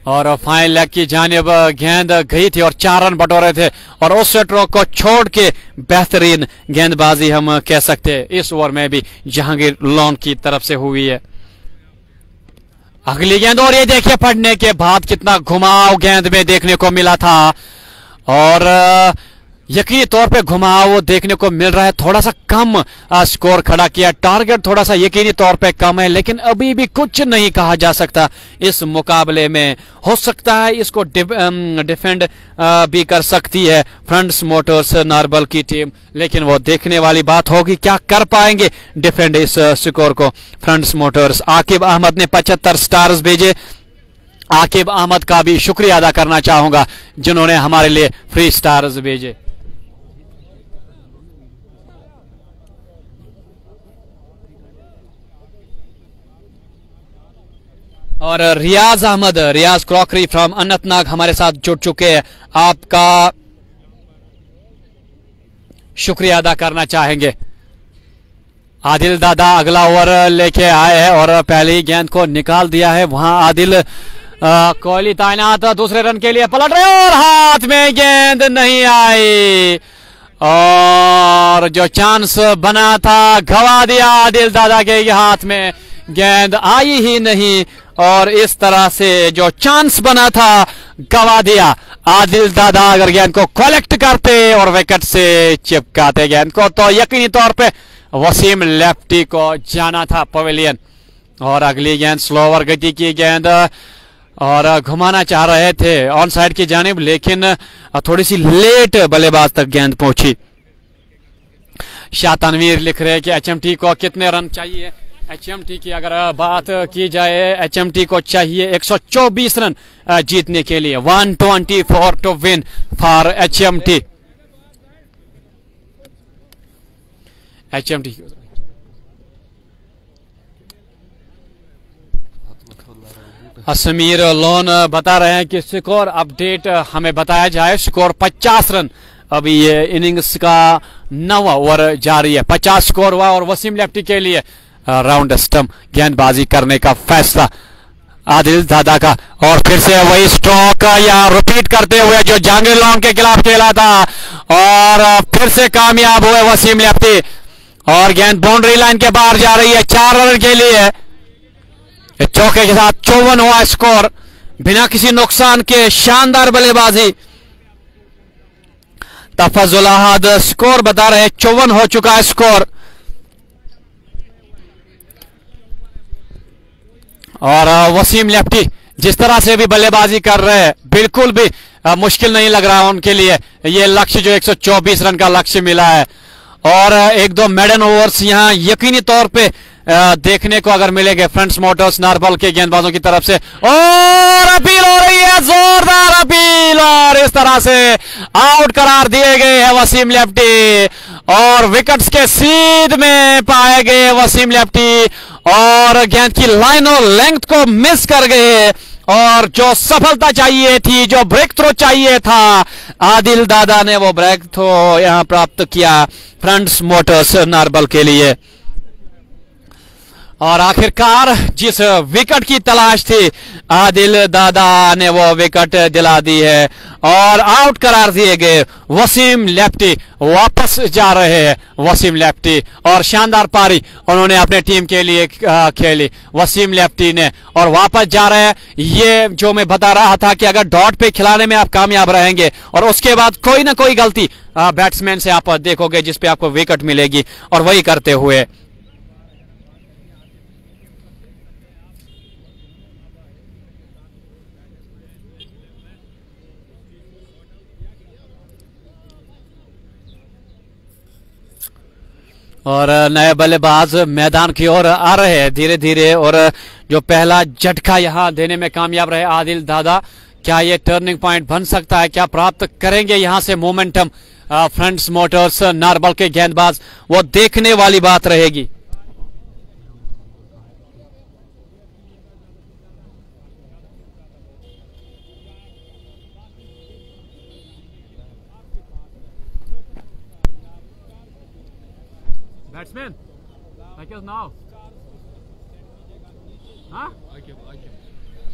और फाइन लेग की जानिब गेंद गई थी और 4 रन बटोरे थे और उस स्ट्रोक को छोड़ के बेहतरीन गेंदबाजी हम कह सकते हैं इस ओवर में भी जहांगीर लोन की तरफ से हुई है। अगली गेंद और ये देखिए पड़ने के बाद कितना घुमाव गेंद में देखने को मिला था और यकीनी तौर पे घुमाव देखने को मिल रहा है। थोड़ा सा कम स्कोर खड़ा किया, टारगेट थोड़ा सा यकीनी तौर पे कम है, लेकिन अभी भी कुछ नहीं कहा जा सकता इस मुकाबले में। हो सकता है इसको डिफेंड भी कर सकती है फ्रंट्स मोटर्स नारबल की टीम, लेकिन वो देखने वाली बात होगी क्या कर पाएंगे डिफेंड इस स्कोर को फ्रंट्स मोटर्स। आकिब अहमद ने 75 स्टार्स भेजे। आकिब अहमद का भी शुक्रिया अदा करना चाहूंगा जिन्होंने हमारे लिए फ्री स्टार्स भेजे। और रियाज अहमद, रियाज क्रॉकरी फ्रॉम अनंतनाग हमारे साथ जुड़ चुके हैं, आपका शुक्रिया अदा करना चाहेंगे। आदिल दादा अगला ओवर लेके आए हैं और पहली गेंद को निकाल दिया है। वहां आदिल कोहली तैनात दूसरे रन के लिए पलट रहे और हाथ में गेंद नहीं आई और जो चांस बना था गवा दिया। आदिल दादा के हाथ में गेंद आई ही नहीं और इस तरह से जो चांस बना था गवा दिया। आदिल दादा अगर गेंद को कलेक्ट करते और विकेट से चिपकाते गेंद को तो यकीनी तौर पे वसीम लेफ्टी को जाना था पवेलियन। और अगली गेंद स्लोवर गति की गेंद और घुमाना चाह रहे थे ऑन साइड की जानिब, लेकिन थोड़ी सी लेट बल्लेबाज तक गेंद पहुंची। शाह तनवीर लिख रहे हैं कि एचएमटी को कितने रन चाहिए। एचएमटी की अगर बात की जाए, एचएमटी को चाहिए 124 रन जीतने के लिए, 124 to win for HMT. HMT Sameer Lone बता रहे हैं कि स्कोर अपडेट हमें बताया जाए। स्कोर 50 रन, अभी ये इनिंग्स का 9वां ओवर जारी है। 50 स्कोर हुआ और वसीम लेफ्टी के लिए राउंड स्टंप गेंदबाजी करने का फैसला आदिल दादा का। और फिर से वही स्ट्रोक या रिपीट करते हुए जो जहांगीर लोन के खिलाफ खेला था और फिर से कामयाब हुए वसीम लेफ्टी और गेंद बाउंड्री लाइन के बाहर जा रही है 4 रन के लिए। चौके के साथ 54 हुआ स्कोर बिना किसी नुकसान के, शानदार बल्लेबाजी। तफजुल अहद स्कोर बता रहे 54 हो चुका है स्कोर और वसीम लेफ्टी जिस तरह से भी बल्लेबाजी कर रहे हैं बिल्कुल भी मुश्किल नहीं लग रहा उनके लिए ये लक्ष्य जो 124 रन का लक्ष्य मिला है। और 1-2 मेडन ओवर्स यहां यकीनी तौर पे देखने को अगर मिलेंगे फ्रंट्स मोटर्स नारबल के गेंदबाजों की तरफ से। और अपील हो रही है, जोरदार अपील, और इस तरह से आउट करार दिए गए हैं वसीम लेफ्टी और विकेट्स के सीध में पाए गए वसीम लेफ्टी और गेंद की लाइन और लेंथ को मिस कर गए और जो सफलता चाहिए थी, जो ब्रेक थ्रो चाहिए था, आदिल दादा ने वो ब्रेक थ्रो यहां प्राप्त किया फ्रंट्स मोटर्स नारबल के लिए। और आखिरकार जिस विकेट की तलाश थी आदिल दादा ने वो विकेट दिला दी है और आउट करार दिए गए वसीम लेफ्टी। वापस जा रहे हैं वसीम लेफ्टी और शानदार पारी उन्होंने अपने टीम के लिए खेली वसीम लेफ्टी ने और वापस जा रहे हैं। ये जो मैं बता रहा था कि अगर डॉट पे खिलाने में आप कामयाब रहेंगे और उसके बाद कोई ना कोई गलती बैट्समैन से आप देखोगे जिसपे आपको विकेट मिलेगी और वही करते हुए और नए बल्लेबाज मैदान की ओर आ रहे हैं धीरे धीरे और जो पहला झटका यहां देने में कामयाब रहे आदिल दादा, क्या ये टर्निंग पॉइंट बन सकता है, क्या प्राप्त करेंगे यहां से मोमेंटम फ्रंट्स मोटर्स नारबल के गेंदबाज, वो देखने वाली बात रहेगी। बैट्समैन नाउ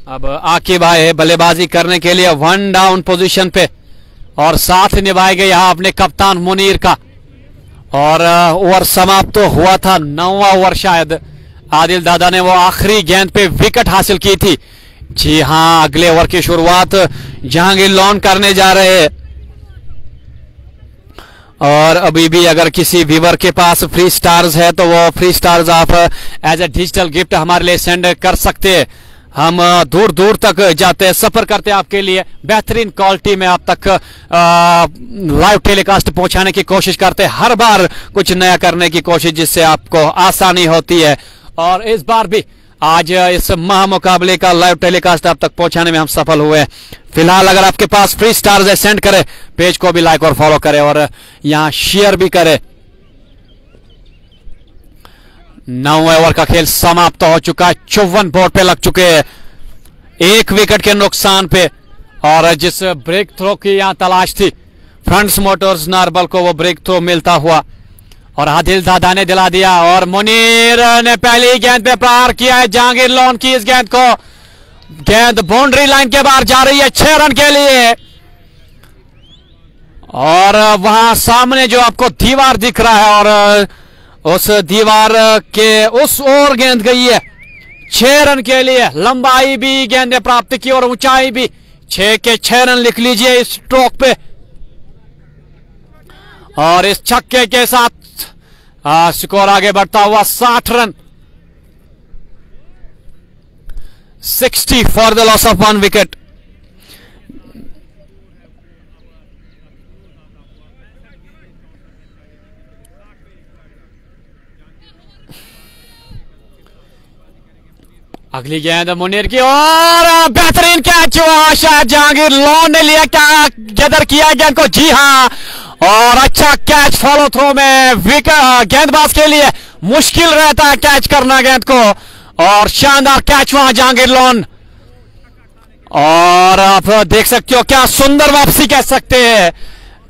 अब आकिब आए बल्लेबाजी करने के लिए 1 डाउन पोजीशन पे और साथ निभाएंगे यहाँ अपने कप्तान मुनीर का। और ओवर समाप्त तो हुआ था, 9वां ओवर शायद आदिल दादा ने वो आखिरी गेंद पे विकेट हासिल की थी। जी हां, अगले ओवर की शुरुआत जहांगीर लॉन करने जा रहे हैं। और अभी भी अगर किसी व्यूवर के पास फ्री स्टार्स है तो वो फ्री स्टार्स आप एज ए डिजिटल गिफ्ट हमारे लिए सेंड कर सकते हैं। हम दूर दूर तक जाते हैं, सफर करते हैं आपके लिए, बेहतरीन क्वालिटी में आप तक लाइव टेलीकास्ट पहुंचाने की कोशिश करते हैं, हर बार कुछ नया करने की कोशिश जिससे आपको आसानी होती है। और इस बार भी आज इस महामुकाबले का लाइव टेलीकास्ट आप तक पहुंचाने में हम सफल हुए। फिलहाल अगर आपके पास फ्री स्टार्स है सेंड करें, पेज को भी लाइक और फॉलो करें और यहां शेयर भी करें। 9वें ओवर का खेल समाप्त हो चुका है, 54 बोर्ड पे लग चुके हैं, 1 विकेट के नुकसान पे। और जिस ब्रेक थ्रो की यहां तलाश थी फ्रंट्स मोटर्स नारबल को, वो ब्रेक थ्रो मिलता हुआ और आदिल दादा ने दिला दिया। और मुनीर ने पहली गेंद पे प्रहार किया है, जहांगीर लॉन की इस गेंद को, गेंद बाउंड्री लाइन के बाहर जा रही है 6 रन के लिए। और वहां सामने जो आपको दीवार दिख रहा है और उस दीवार के उस ओर गेंद गई है 6 रन के लिए। लंबाई भी गेंद ने प्राप्त की और ऊंचाई भी, 6 के 6 रन लिख लीजिए इस स्ट्रोक पे। और इस छक्के के साथ स्कोर आगे बढ़ता हुआ 60 run, 60 for the loss of 1 wicket. अगली गेंद मुनीर की और बेहतरीन कैच हुआ, शायद जहांगीर लॉन ने लिया, क्या गदर किया गेंद को। जी हां, और अच्छा कैच फॉलो थ्रो में। विकेट गेंदबाज के लिए मुश्किल रहता है कैच करना गेंद को, और शानदार कैच वहां जहांगीर लॉन। और आप देख सकते हो क्या सुंदर वापसी कह सकते हैं।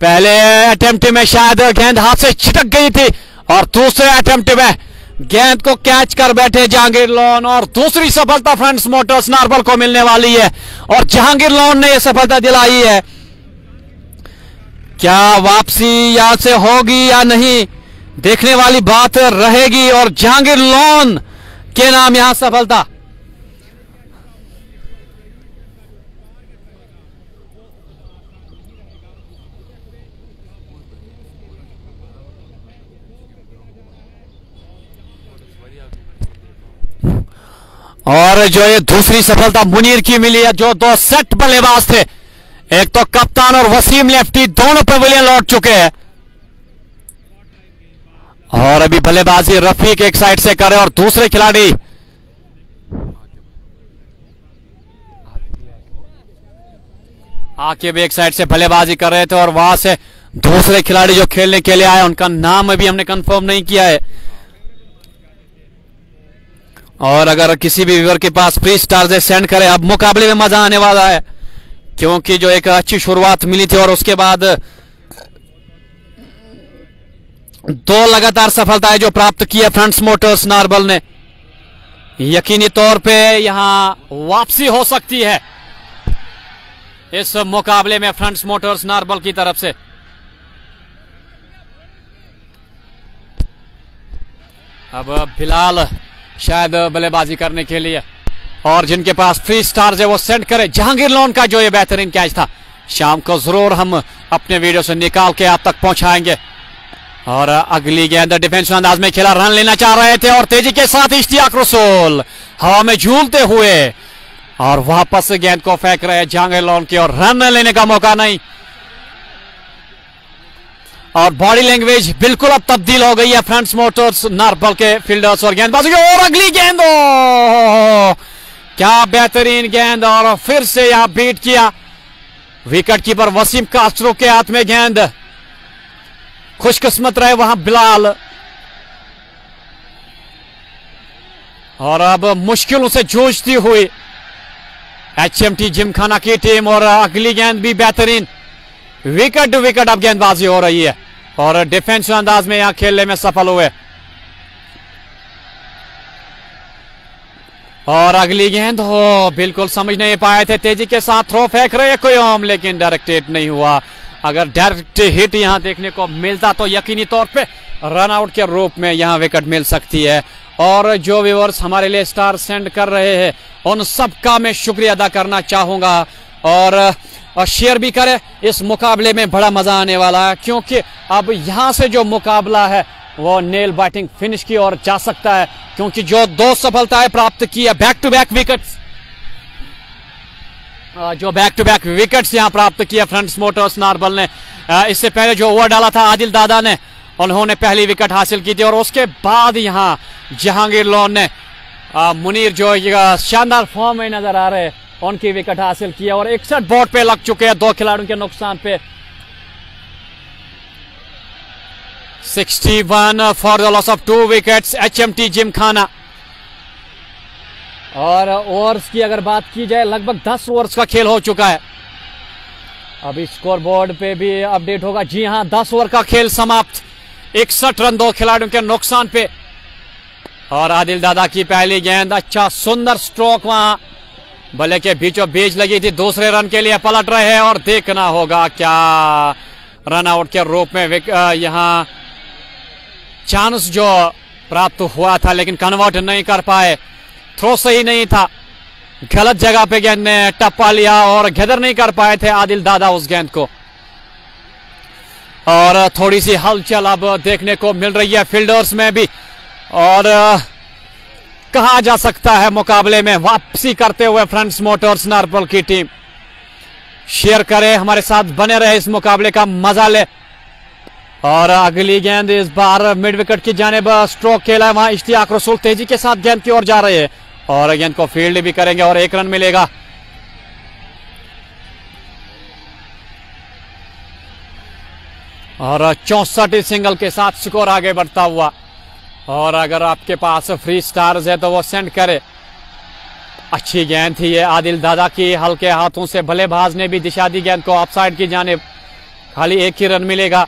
पहले अटेम्प्ट में शायद गेंद हाथ से छिटक गई थी और दूसरे अटेम्प्ट में गेंद को कैच कर बैठे जहांगीर लॉन। और दूसरी सफलता फ्रंट्स मोटर्स नारबल को मिलने वाली है और जहांगीर लॉन ने यह सफलता दिलाई है। क्या वापसी यहां से होगी या नहीं, देखने वाली बात रहेगी। और जहांगीर लॉन के नाम यहां सफलता। और जो ये दूसरी सफलता मुनीर की मिली है, जो 2 सेट बल्लेबाज थे, एक तो कप्तान और वसीम लेफ्टी, दोनों पवेलियन लौट चुके हैं। और अभी बल्लेबाजी रफीक एक साइड से करे और दूसरे खिलाड़ी आके भी एक साइड से बल्लेबाजी कर रहे थे। और वहां से दूसरे खिलाड़ी जो खेलने के लिए आए, उनका नाम अभी हमने कंफर्म नहीं किया है। और अगर किसी भी व्यूअर के पास फ्री स्टार से सेंड करें, अब मुकाबले में मजा आने वाला है, क्योंकि जो एक अच्छी शुरुआत मिली थी और उसके बाद 2 लगातार सफलताएं जो प्राप्त की है फ्रंट्स मोटर्स नारबल ने, यकीनी तौर पे यहां वापसी हो सकती है इस मुकाबले में फ्रंट्स मोटर्स नारबल की तरफ से। अब फिलहाल शायद बल्लेबाजी करने के लिए, और जिनके पास फ्री स्टार्स है वो सेंड करे। जहांगीर लॉन का जो ये बेहतरीन कैच था, शाम को जरूर हम अपने वीडियो से निकाल के आप तक पहुंचाएंगे। और अगली गेंद डिफेंसिव अंदाज में खेला, रन लेना चाह रहे थे और तेजी के साथ इश्तियाक रसूल हवा में झूलते हुए और वापस गेंद को फेंक रहे जहांगीर लॉन की, और रन लेने का मौका नहीं। और बॉडी लैंग्वेज बिल्कुल अब तब्दील हो गई है फ्रंट्स मोटर्स नारबल के फील्डर्स और गेंदबाजों की। और अगली गेंद, क्या बेहतरीन गेंद, और फिर से यहां बीट किया विकेट कीपर वसीम कास्ट्रो के हाथ में गेंद। खुशकिस्मत रहे वहां बिलाल। और अब मुश्किलों से जूझती हुई एचएमटी जिमखाना की टीम, और अगली गेंद भी बेहतरीन, विकेट टू विकेट अब गेंदबाजी हो रही है और डिफेंसिव अंदाज में यहां खेलने में सफल हुए और अगली गेंद हो, बिल्कुल समझ नहीं पाए थे, तेजी के साथ थ्रो फेंक रहे कोई ओम, लेकिन डायरेक्ट हिट नहीं हुआ। अगर डायरेक्ट हिट यहां देखने को मिलता तो यकीनी तौर पे रन आउट के रूप में यहां विकेट मिल सकती है। और जो व्यूअर्स हमारे लिए स्टार सेंड कर रहे हैं उन सबका मैं शुक्रिया अदा करना चाहूंगा, और शेयर भी करें। इस मुकाबले में बड़ा मजा आने वाला है, क्योंकि अब यहां से जो मुकाबला है वो नेल बाइटिंग फिनिश की ओर जा सकता है, क्योंकि जो 2 सफलताएं प्राप्त की है, बैक टू बैक विकेट्स, जो बैक टू बैक विकेट्स यहां प्राप्त किया फ्रंट्स मोटर्स नारबल ने। इससे पहले जो ओवर डाला था आदिल दादा ने, उन्होंने पहली विकेट हासिल की थी, और उसके बाद यहां जहांगीर लोन ने, मुनीर जो शानदार फॉर्म में नजर आ रहे, उनकी विकेट हासिल की और 61 बोर्ड पे लग चुके हैं 2 खिलाड़ियों के नुकसान पे। 61 for the loss of 2 wickets HMT Gymkhana. और ओवर्स की अगर बात की जाए, लगभग 10 ओवर्स का खेल हो चुका है। अभी स्कोर बोर्ड पे भी अपडेट होगा। जी हां, 10 ओवर का खेल समाप्त, 61 रन 2 खिलाड़ियों के नुकसान पे। और आदिल दादा की पहली गेंद, अच्छा सुंदर स्ट्रोक, वहां बल्ले के बीचों बीच लगी थी, दूसरे रन के लिए पलट रहे हैं, और देखना होगा क्या रन आउट के रूप में यहां चांस जो प्राप्त हुआ था, लेकिन कन्वर्ट नहीं कर पाए। थ्रो सही नहीं था, गलत जगह पे गेंद ने टप्पा लिया और गैदर नहीं कर पाए थे आदिल दादा उस गेंद को। और थोड़ी सी हलचल अब देखने को मिल रही है फील्डर्स में भी, और कहा जा सकता है मुकाबले में वापसी करते हुए फ्रंट्स मोटर्स नारबल की टीम। शेयर करें, हमारे साथ बने रहे, इस मुकाबले का मजा ले। और अगली गेंद इस बार मिड विकेट की जानिब स्ट्रोक खेला है, वहां इश्तियाक रसूल तेजी के साथ गेंद की ओर जा रहे हैं, और गेंद को फील्ड भी करेंगे और 1 रन मिलेगा। और 64 सिंगल के साथ स्कोर आगे बढ़ता हुआ। और अगर आपके पास फ्री स्टार्स है तो वो सेंड करे। अच्छी गेंद थी ये आदिल दादा की, हल्के हाथों से बल्लेबाज ने भी दिशा दी गेंद को ऑफसाइड की जानिब। खाली 1 ही रन मिलेगा,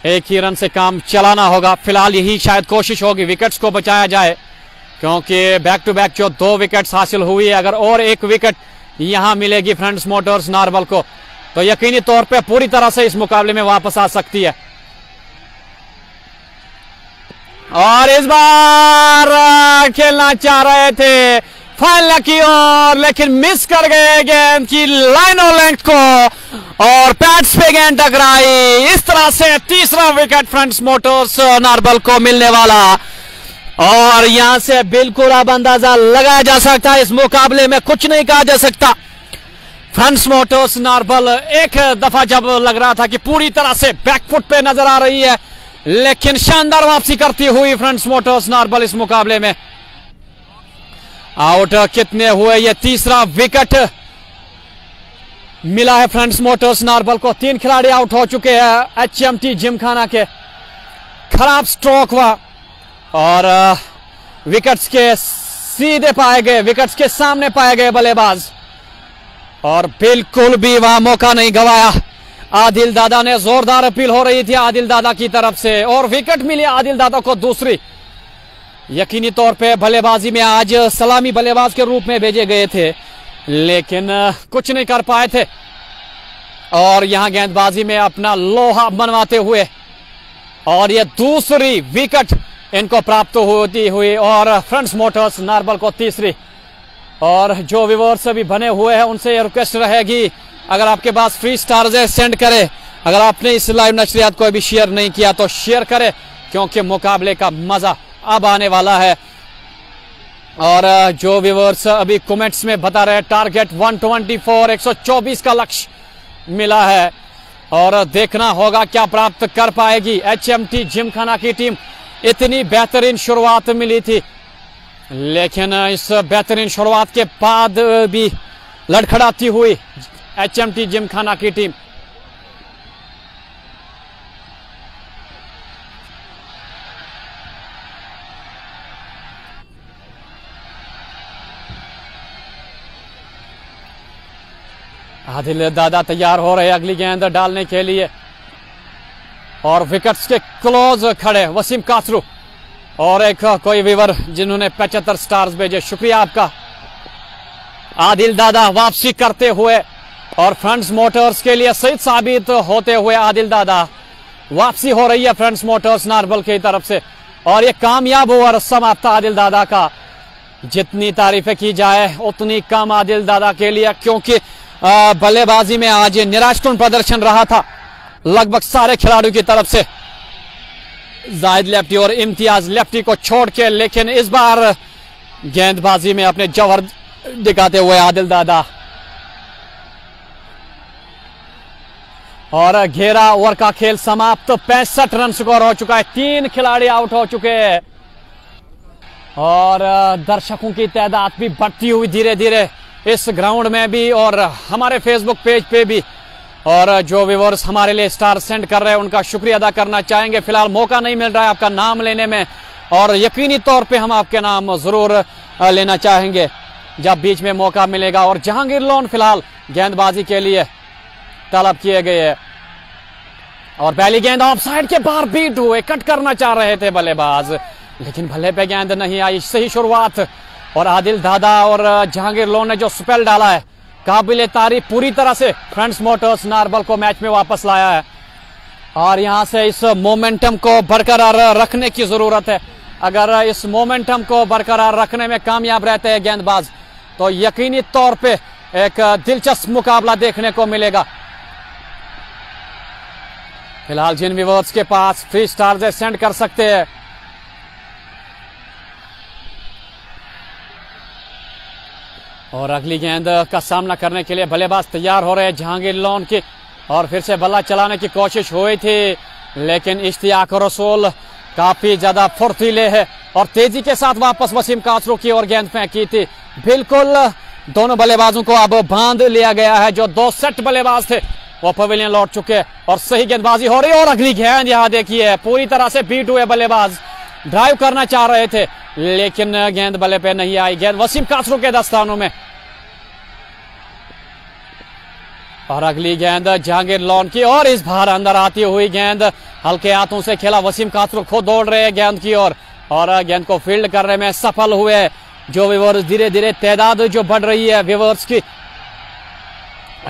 1 ही रन से काम चलाना होगा। फिलहाल यही शायद कोशिश होगी विकेट्स को बचाया जाए, क्योंकि बैक टू बैक जो 2 विकेट्स हासिल हुई है, अगर और 1 विकेट यहां मिलेगी फ्रंट्स मोटर्स नारबल को तो यकीनी तौर पे पूरी तरह से इस मुकाबले में वापस आ सकती है। और इस बार खेलना चाह रहे थे फाइनल की ओर, लेकिन मिस कर गए गेंद की लाइन और लेंथ को, और पैड्स पे गेंद टकराई। इस तरह से तीसरा विकेट फ्रंट्स मोटर्स नारबल को मिलने वाला। और यहां से बिल्कुल अब अंदाजा लगाया जा सकता है, इस मुकाबले में कुछ नहीं कहा जा सकता। फ्रंट्स मोटर्स नारबल एक दफा जब लग रहा था कि पूरी तरह से बैकफुट पे नजर आ रही है, लेकिन शानदार वापसी करती हुई फ्रंट्स मोटर्स नारबल इस मुकाबले में। आउट कितने हुए, ये तीसरा विकेट मिला है फ्रंट्स मोटर्स नारबल को। 3 खिलाड़ी आउट हो चुके हैं HMT जिमखाना के। खराब स्ट्रोक हुआ और विकेट्स के सीधे पाए गए, विकेट्स के सामने पाए गए बल्लेबाज, और बिल्कुल भी वहां मौका नहीं गवाया। आदिल दादा ने, जोरदार अपील हो रही थी आदिल दादा की तरफ से, और विकेट मिली आदिल दादा को दूसरी। यकीनी तौर पे बल्लेबाजी में आज सलामी बल्लेबाज के रूप में भेजे गए थे, लेकिन कुछ नहीं कर पाए थे, और यहां गेंदबाजी में अपना लोहा मनवाते हुए, और ये दूसरी विकेट इनको प्राप्त होती हुई, और फ्रंट्स मोटर्स नारबल को तीसरी। और जो व्यूअर्स अभी बने हुए हैं उनसे ये रिक्वेस्ट रहेगी, अगर आपके पास फ्री स्टार्स है सेंड करें। अगर आपने इस लाइव नशरियात को अभी शेयर नहीं किया तो शेयर करें, क्योंकि मुकाबले का मजा अब आने वाला है। और जो व्यूअर्स अभी कमेंट्स में बता रहे हैं, टारगेट 124 124 का लक्ष्य मिला है, और देखना होगा क्या प्राप्त कर पाएगी HMT जिमखाना की टीम। इतनी बेहतरीन शुरुआत मिली थी, लेकिन इस बेहतरीन शुरुआत के बाद भी लड़खड़ाती हुई HMT जिमखाना की टीम। आदिल दादा तैयार हो रहे अगली गेंद डालने के लिए, और विकेट्स के क्लोज खड़े वसीम कासरू और एक कोई व्यूअर जिन्होंने 75 स्टार्स भेजे, शुक्रिया आपका। आदिल दादा वापसी करते हुए और फ्रंट्स मोटर्स के लिए सही साबित होते हुए आदिल दादा वापसी हो रही है फ्रंट्स मोटर्स नारबल की तरफ से। और ये कामयाब ओवर समाप्त आदिल दादा का। जितनी तारीफें की जाए उतनी कम आदिल दादा के लिए, क्योंकि बल्लेबाजी में आज निराशकुन प्रदर्शन रहा था लगभग सारे खिलाड़ियों की तरफ से। जाहिद लेफ्टी और इम्तियाज लेफ्टी को छोड़ के, लेकिन इस बार गेंदबाजी में अपने जौहर दिखाते हुए आदिल दादा। और 11 ओवर का खेल समाप्त, 65 रन स्कोर हो चुका है, 3 खिलाड़ी आउट हो चुके हैं और दर्शकों की तादाद भी बढ़ती हुई धीरे धीरे इस ग्राउंड में भी और हमारे फेसबुक पेज पे भी। और जो व्यूअर्स हमारे लिए स्टार सेंड कर रहे हैं उनका शुक्रिया अदा करना चाहेंगे। फिलहाल मौका नहीं मिल रहा है आपका नाम लेने में और यकीनी तौर पे हम आपके नाम जरूर लेना चाहेंगे जब बीच में मौका मिलेगा। और जहांगीर लोन फिलहाल गेंदबाजी के लिए तलब किए गए और पहली गेंद ऑफ साइड के बाहर बीट हुए, कट करना चाह रहे थे बल्लेबाज, लेकिन भले पे गेंद नहीं आई। सही शुरुआत और आदिल दादा और जहांगीर लोन ने जो स्पेल डाला है काबिले तारीफ, पूरी तरह से फ्रंट्स मोटर्स नारबल को मैच में वापस लाया है। और यहां से इस मोमेंटम को बरकरार रखने की जरूरत है। अगर इस मोमेंटम को बरकरार रखने में कामयाब रहते हैं गेंदबाज तो यकीनी तौर पे एक दिलचस्प मुकाबला देखने को मिलेगा। फिलहाल जिन व्यूअर्स के पास फ्री स्टार सेंड कर सकते हैं और अगली गेंद का सामना करने के लिए बल्लेबाज तैयार हो रहे हैं जहांगीर लोन की। और फिर से बल्ला चलाने की कोशिश हुई थी, लेकिन इश्तियाक रसूल काफी ज्यादा फुर्तीले है और तेजी के साथ वापस वसीम कासरू की ओर गेंद फेंकी थी। बिल्कुल दोनों बल्लेबाजों को अब बांध लिया गया है। जो 2 सेट बल्लेबाज थे वो पवेलियन लौट चुके और सही गेंदबाजी हो रही है। और अगली गेंद यहां देखिए, पूरी तरह से बीट हुए बल्लेबाज ड्राइव करना चाह रहे थे लेकिन गेंद बल्ले पे नहीं आई। गेंद वसीम कासरू के दस्तानों में और अगली गेंद जहांगीर लोन की और इस बार अंदर आती हुई गेंद हल्के हाथों से खेला। वसीम कासरू खुद दौड़ रहे हैं गेंद की ओर और गेंद को फील्ड करने में सफल हुए। जो व्यूअर्स धीरे धीरे तादाद जो बढ़ रही है व्यूअर्स की,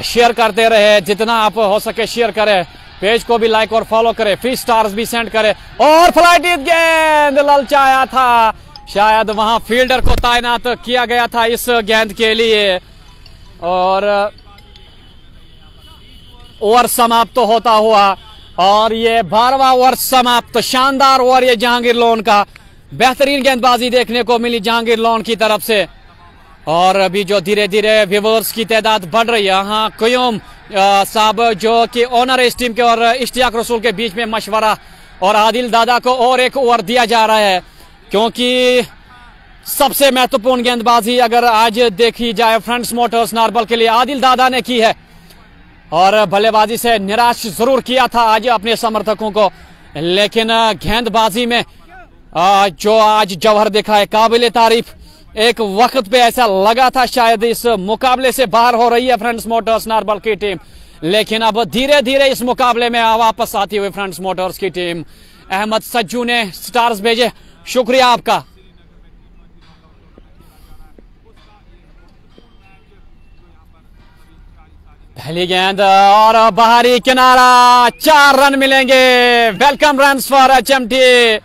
शेयर करते रहे, जितना आप हो सके शेयर करें, पेज को भी लाइक और फॉलो करें, फ्री स्टार्स भी सेंड करें। और फ्लाइट गेंद ललचाया था, शायद वहां फील्डर को तैनात किया गया था इस गेंद के लिए। और ओवर समाप्त तो होता हुआ और ये 12वां ओवर समाप्त। शानदार ओवर ये जहांगीर लोन का, बेहतरीन गेंदबाजी देखने को मिली जहांगीर लोन की तरफ से। और अभी जो धीरे धीरे व्यूअर्स की तादाद बढ़ रही है, हाँ क्यूम साहब जो कि ओनर इस टीम के और इश्तियाक रसूल के बीच में मशवरा और आदिल दादा को और एक ओवर दिया जा रहा है, क्योंकि सबसे महत्वपूर्ण गेंदबाजी अगर आज देखी जाए फ्रंट्स मोटर्स नारबल के लिए आदिल दादा ने की है। और बल्लेबाजी से निराश जरूर किया था आज अपने समर्थकों को, लेकिन गेंदबाजी में जो आज जौहर दिखाए काबिले तारीफ। एक वक्त पे ऐसा लगा था शायद इस मुकाबले से बाहर हो रही है फ्रंट्स मोटर्स नारबल की टीम, लेकिन अब धीरे धीरे इस मुकाबले में वापस आती हुई फ्रंट्स मोटर्स की टीम। अहमद सज्जू ने स्टार्स भेजे, शुक्रिया आपका। पहली गेंद और बाहरी किनारा, 4 रन मिलेंगे। वेलकम रन्स फॉर एचएमटी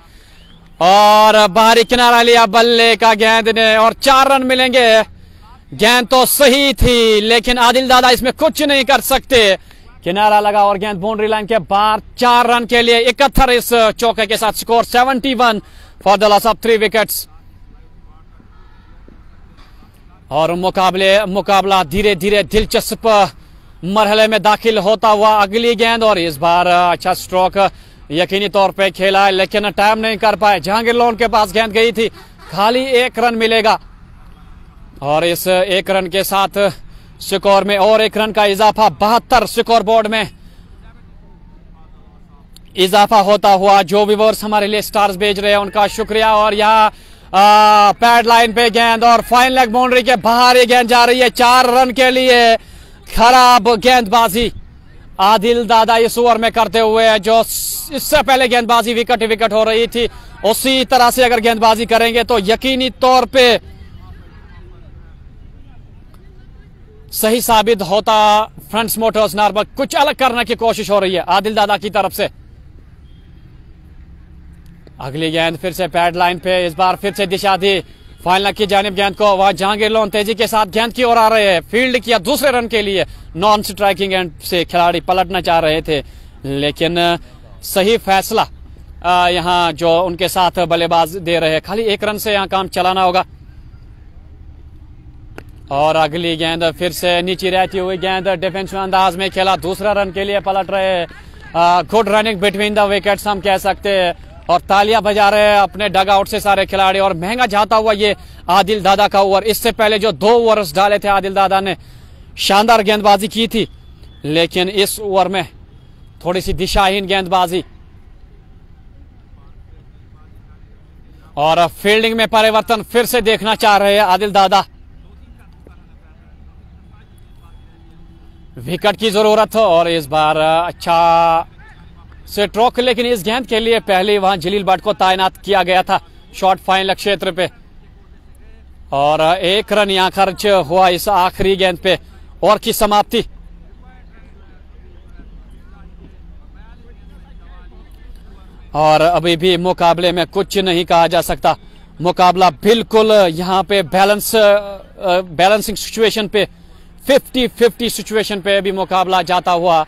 और बाहरी किनारा लिया बल्ले का गेंद ने और 4 रन मिलेंगे। गेंद तो सही थी लेकिन आदिल दादा इसमें कुछ नहीं कर सकते। किनारा लगा और गेंद बाउंड्री लाइन के बाहर। 4 रन के लिए 71 इस चौके के साथ score 71 for the loss of 3 wickets. और मुकाबला धीरे धीरे दिलचस्प मरहले में दाखिल होता हुआ। अगली गेंद और इस बार अच्छा स्ट्रोक यकीनी तौर पे खेला है लेकिन टाइम नहीं कर पाए। जहांगीर लोन के पास गेंद गई थी, खाली 1 रन मिलेगा और इस 1 रन के साथ स्कोर में और 1 रन का इजाफा, 72 स्कोर बोर्ड में इजाफा होता हुआ। जो व्यूअर्स हमारे लिए स्टार्स भेज रहे हैं उनका शुक्रिया। और यहाँ पैड लाइन पे गेंद और फाइन लेग बाउंड्री के बाहर ये गेंद जा रही है 4 रन के लिए। खराब गेंदबाजी आदिल दादा इस ओवर में करते हुए, जो इससे पहले गेंदबाजी विकेट हो रही थी उसी तरह से अगर गेंदबाजी करेंगे तो यकीनी तौर पे सही साबित होता फ्रंट्स मोटर्स नारबल। कुछ अलग करने की कोशिश हो रही है आदिल दादा की तरफ से। अगली गेंद फिर से पैड लाइन पे, इस बार फिर से दिशा दी फाइनल की जानिब गेंद को। वहां जहांगीर लोन तेजी के साथ गेंद की ओर आ रहे हैं, फील्ड किया दूसरे रन के लिए। नॉन स्ट्राइकिंग एंड से खिलाड़ी पलटना चाह रहे थे, लेकिन सही फैसला यहां जो उनके साथ बल्लेबाज दे रहे हैं। खाली 1 रन से यहां काम चलाना होगा। और अगली गेंद फिर से नीचे रहती हुई गेंद डिफेंसिव अंदाज में खेला, दूसरा रन के लिए पलट रहे हैं। Good running between the wickets हम कह सकते हैं। और तालियां बजा रहे हैं अपने डग आउट से सारे खिलाड़ी। और महंगा जाता हुआ ये आदिल दादा का ओवर। इससे पहले जो 2 ओवर्स डाले थे आदिल दादा ने, शानदार गेंदबाजी की थी, लेकिन इस ओवर में थोड़ी सी दिशाहीन गेंदबाजी। और फील्डिंग में परिवर्तन फिर से देखना चाह रहे हैं आदिल दादा। विकेट की जरूरत हो और इस बार अच्छा से स्ट्रोक, लेकिन इस गेंद के लिए पहले वहां जलील भट्ट को तैनात किया गया था शॉर्ट फाइनल क्षेत्र पे। और 1 रन यहां खर्च हुआ इस आखिरी गेंद पे। ओवर की समाप्ति। और अभी भी मुकाबले में कुछ नहीं कहा जा सकता। मुकाबला बिल्कुल यहां पे बैलेंसिंग सिचुएशन पे, 50-50 सिचुएशन पे अभी मुकाबला जाता हुआ।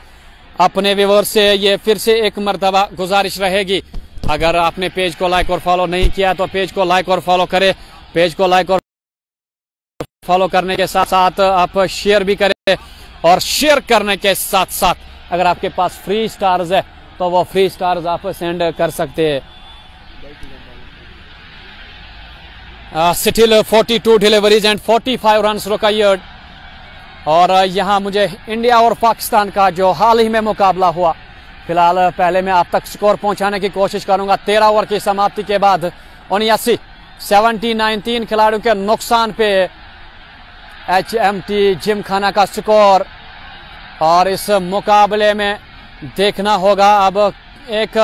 अपने व्यूअर्स से ये फिर से एक मर्तबा गुजारिश रहेगी, अगर आपने पेज को लाइक और फॉलो नहीं किया तो पेज को लाइक और फॉलो करें। पेज को लाइक और फॉलो करने के साथ साथ आप शेयर भी करें। और शेयर करने के साथ साथ अगर आपके पास फ्री स्टार्स है तो वो फ्री स्टार्स आप सेंड कर सकते हैं। Still 42 deliveries and 45 run required. और यहां मुझे इंडिया और पाकिस्तान का जो हाल ही में मुकाबला हुआ, फिलहाल पहले मैं आप तक स्कोर पहुंचाने की कोशिश करूंगा। 13 ओवर की समाप्ति के बाद 79 3 खिलाड़ियों के नुकसान पे HMT जिमखाना का स्कोर। और इस मुकाबले में देखना होगा अब एक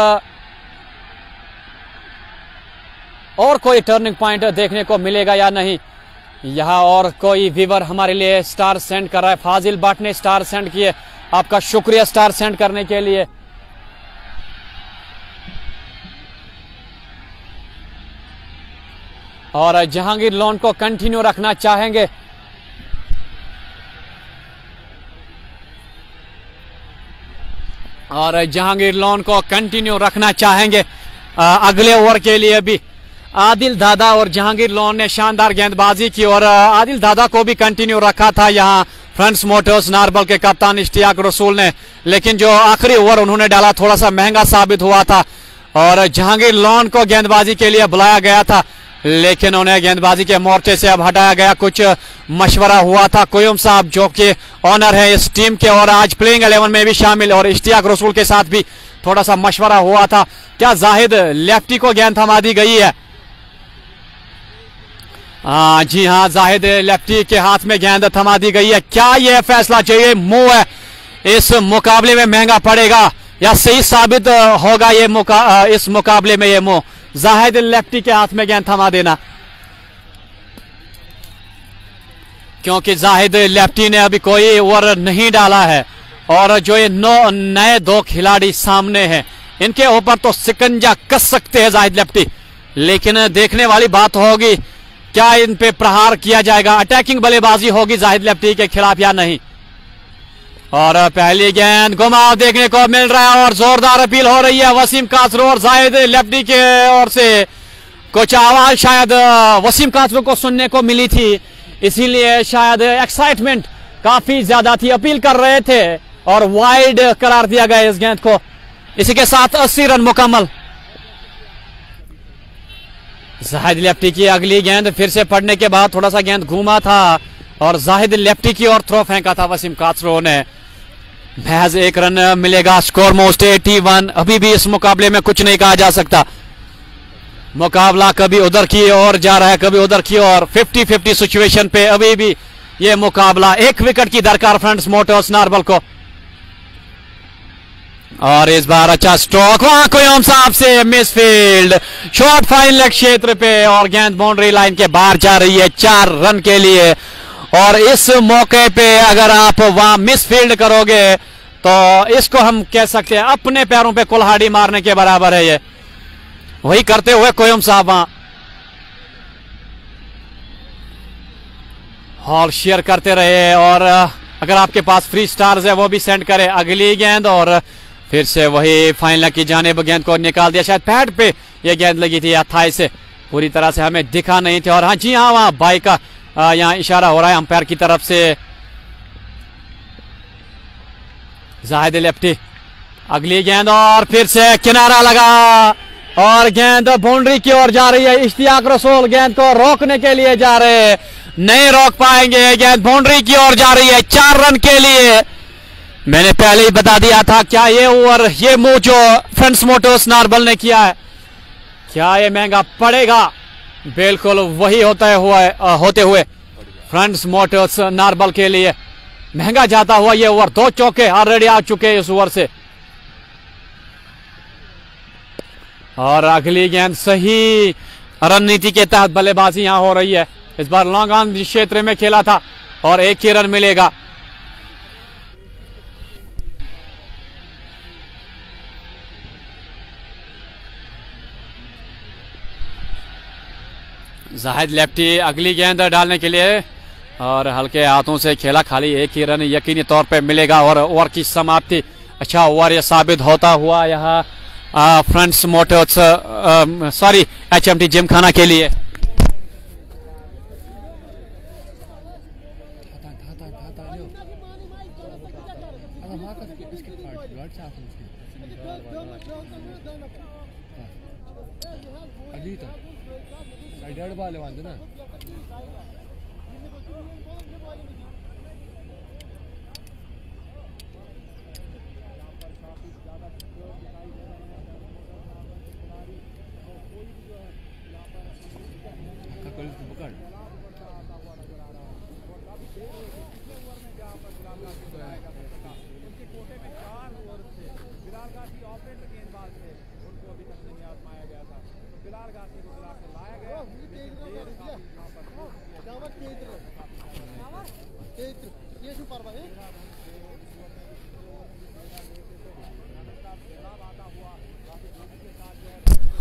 और कोई टर्निंग पॉइंट देखने को मिलेगा या नहीं। यहाँ और कोई व्यूअर हमारे लिए स्टार सेंड कर रहा है। फाजिल भट्ट ने स्टार सेंड किए, आपका शुक्रिया स्टार सेंड करने के लिए। और जहांगीर लोन को कंटिन्यू रखना चाहेंगे। और जहांगीर लोन को कंटिन्यू रखना चाहेंगे अगले ओवर के लिए भी। आदिल दादा और जहांगीर लोन ने शानदार गेंदबाजी की और आदिल दादा को भी कंटिन्यू रखा था यहां फ्रंट्स मोटर्स नारबल के कप्तान इश्तियाक रसूल ने, लेकिन जो आखिरी ओवर उन्होंने डाला थोड़ा सा महंगा साबित हुआ था। और जहांगीर लोन को गेंदबाजी के लिए बुलाया गया था, लेकिन उन्हें गेंदबाजी के मोर्चे से अब हटाया गया। कुछ मशवरा हुआ था, कोयम साहब जो कि ऑनर है इस टीम के और आज प्लेइंग 11 में भी शामिल, और इश्तियाक रसूल के साथ भी थोड़ा सा मशवरा हुआ था। क्या जाहिद लेफ्टी को गेंद थमा दी गई है? जी हाँ, जाहिद लेफ्टी के हाथ में गेंद थमा दी गई है। क्या यह फैसला चाहिए मूव है इस मुकाबले में महंगा पड़ेगा या सही साबित होगा ये इस मुकाबले में ये मूव? जाहिद लेफ्टी के हाथ में गेंद थमा देना, क्योंकि जाहिद लेफ्टी ने अभी कोई ओवर नहीं डाला है। और जो ये नए 2 खिलाड़ी सामने हैं, इनके ऊपर तो सिकंजा कस सकते हैं जाहिद लेफ्टी, लेकिन देखने वाली बात होगी क्या इन पे प्रहार किया जाएगा, अटैकिंग बल्लेबाजी होगी जाहिद लेफ्टी के खिलाफ या नहीं। और पहली गेंद घुमाव देखने को मिल रहा है और जोरदार अपील हो रही है वसीम कासरो और जाहिद लेफ्टी के ओर से। कुछ आवाज शायद वसीम कासरो को सुनने को मिली थी, इसीलिए शायद एक्साइटमेंट काफी ज्यादा थी, अपील कर रहे थे और वाइड करार दिया गया इस गेंद को। इसी के साथ 80 रन मुकम्मल। जाहिद लेफ्टी की अगली गेंद फिर से पड़ने के बाद थोड़ा सा गेंद घूमा था और जाहिद लेफ्टी की ओर थ्रो फेंका था वसीम कासरो ने। महज 1 रन मिलेगा, स्कोर मोस्ट 81। अभी भी इस मुकाबले में कुछ नहीं कहा जा सकता। मुकाबला कभी उधर की ओर जा रहा है, कभी उधर की ओर। 50-50 सिचुएशन पे अभी भी ये मुकाबला। 1 विकेट की दरकार फ्रंट्स मोटर्स नारबल को। और इस बार अच्छा स्ट्रोक वहां कोयम साहब से मिसफील्ड, शॉर्ट फाइनल क्षेत्र पे और गेंद बाउंड्री लाइन के बाहर जा रही है 4 रन के लिए। और इस मौके पे अगर आप वहां मिस फील्ड करोगे तो इसको हम कह सकते हैं अपने पैरों पे कुल्हाड़ी मारने के बराबर है। ये वही करते हुए कोयम साहब वहां हॉल शेयर करते रहे। और अगर आपके पास फ्री स्टार्स है वो भी सेंड करें। अगली गेंद और फिर से वही फाइनल की जानिब गेंद को निकाल दिया। शायद पैड पे ये गेंद लगी थी या थाई से, पूरी तरह से हमें दिखा नहीं थे। और हाँ जी हाँ, वहां बाई का यहाँ इशारा हो रहा है अंपायर की तरफ से। जाहिद लेफ्टी, अगली गेंद और फिर से किनारा लगा और गेंद बाउंड्री की ओर जा रही है। इश्तियाक रसूल गेंद को रोकने के लिए जा रहे हैं, नहीं रोक पाएंगे। गेंद बाउंड्री की ओर जा रही है 4 रन के लिए। मैंने पहले ही बता दिया था क्या ये ओवर, ये मूव जो फ्रेंड्स मोटर्स नारबल ने किया है, क्या ये महंगा पड़ेगा? बिल्कुल वही होते हुए फ्रेंड्स मोटर्स नारबल के लिए महंगा जाता हुआ ये ओवर। 2 चौके ऑलरेडी आ चुके हैं इस ओवर से। और अगली गेंद सही रणनीति के तहत बल्लेबाजी यहां हो रही है। इस बार लॉन्ग ऑन क्षेत्र में खेला था और 1 ही रन मिलेगा। जाहिद लेफ्टी, अगली गेंद डालने के लिए और हल्के हाथों से खेला, खाली 1 ही रन यकीनी तौर पे मिलेगा। और ओवर की समाप्ति, अच्छा ओवर यह साबित होता हुआ यहाँ friends Motors sorry HMT Gymkhana के लिए।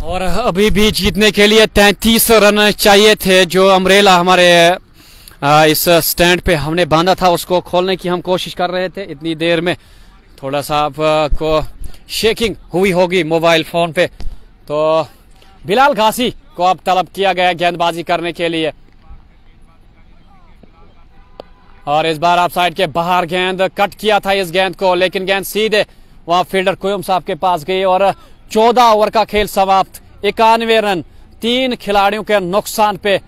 और अभी भी जीतने के लिए 33 रन चाहिए थे। जो अम्ब्रेला हमारे इस स्टैंड पे हमने बांधा था उसको खोलने की हम कोशिश कर रहे थे। इतनी देर में थोड़ा सा आपको शेकिंग हुई होगी मोबाइल फोन पे। तो बिलाल घासी को अब तलब किया गया गेंदबाजी करने के लिए। और इस बार आप साइड के बाहर गेंद कट किया था इस गेंद को, लेकिन गेंद सीधे वहां फील्डर कोयम साहब के पास गई और 14 ओवर का खेल समाप्त। 91 रन 3 खिलाड़ियों के नुकसान पे।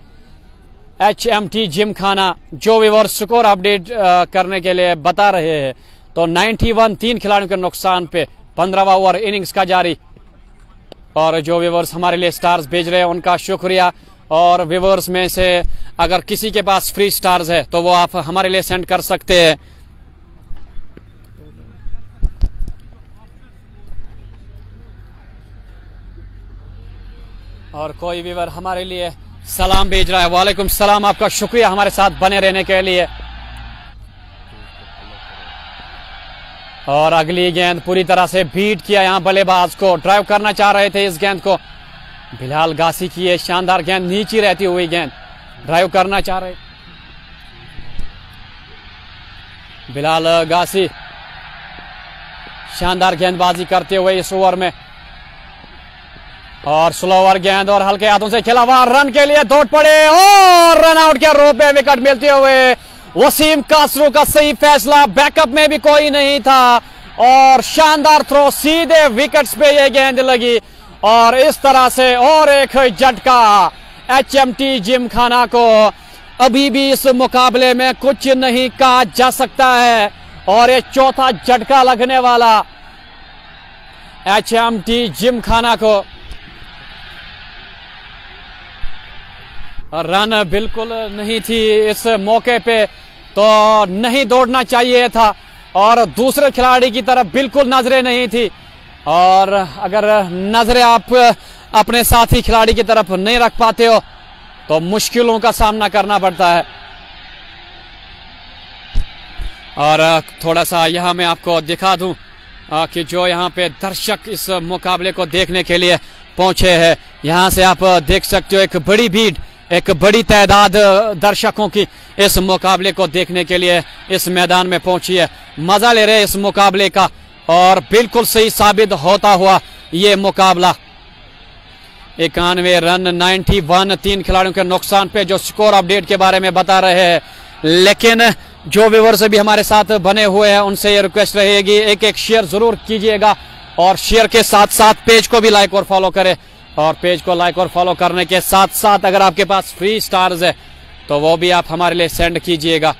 HMT जिमखाना जो व्यूअर्स स्कोर अपडेट करने के लिए बता रहे हैं तो 91 3 खिलाड़ियों के नुकसान पे 15वां ओवर इनिंग्स का जारी। और जो व्यूअर्स हमारे लिए स्टार्स भेज रहे हैं उनका शुक्रिया। और व्यूअर्स में से अगर किसी के पास फ्री स्टार्स है तो वो आप हमारे लिए सेंड कर सकते हैं। और कोई व्यूअर हमारे लिए सलाम भेज रहा है, वालेकुम सलाम, आपका शुक्रिया हमारे साथ बने रहने के लिए। और अगली गेंद पूरी तरह से बीट किया, यहां बल्लेबाज को ड्राइव करना चाह रहे थे इस गेंद को। बिलाल घासी की ये शानदार गेंद, नीचे रहती हुई गेंद, ड्राइव करना चाह रहे बिलाल घासी। शानदार गेंदबाजी करते हुए इस ओवर में। और स्लोवर गेंद और हल्के हाथों से खेला हुआ, रन के लिए दौड़ पड़े और रन आउट के रूप में विकेट मिलते हुए वसीम कासरू का सही फैसला। बैकअप में भी कोई नहीं था और शानदार थ्रो, सीधे विकेट्स पे ये गेंद लगी। और इस तरह से और एक झटका HMT जिमखाना को। अभी भी इस मुकाबले में कुछ नहीं कहा जा सकता है और ये चौथा झटका लगने वाला HMT जिमखाना को। रन बिल्कुल नहीं थी इस मौके पे, तो नहीं दौड़ना चाहिए था और दूसरे खिलाड़ी की तरफ बिल्कुल नजरें नहीं थी। और अगर नजरें आप अपने साथी खिलाड़ी की तरफ नहीं रख पाते हो तो मुश्किलों का सामना करना पड़ता है। और थोड़ा सा यहाँ मैं आपको दिखा दूं कि जो यहाँ पे दर्शक इस मुकाबले को देखने के लिए पहुंचे हैं, यहाँ से आप देख सकते हो एक बड़ी भीड़, एक बड़ी तादाद दर्शकों की इस मुकाबले को देखने के लिए इस मैदान में पहुंची है, मजा ले रहे हैं इस मुकाबले का। और बिल्कुल सही साबित होता हुआ ये मुकाबला। 91 रन 91, 3 खिलाड़ियों के नुकसान पे जो स्कोर अपडेट के बारे में बता रहे हैं। लेकिन जो व्यूअर्स भी हमारे साथ बने हुए हैं उनसे ये रिक्वेस्ट रहेगी, एक एक शेयर जरूर कीजिएगा और शेयर के साथ साथ पेज को भी लाइक और फॉलो करें। और पेज को लाइक और फॉलो करने के साथ साथ अगर आपके पास फ्री स्टार्स है तो वो भी आप हमारे लिए सेंड कीजिएगा।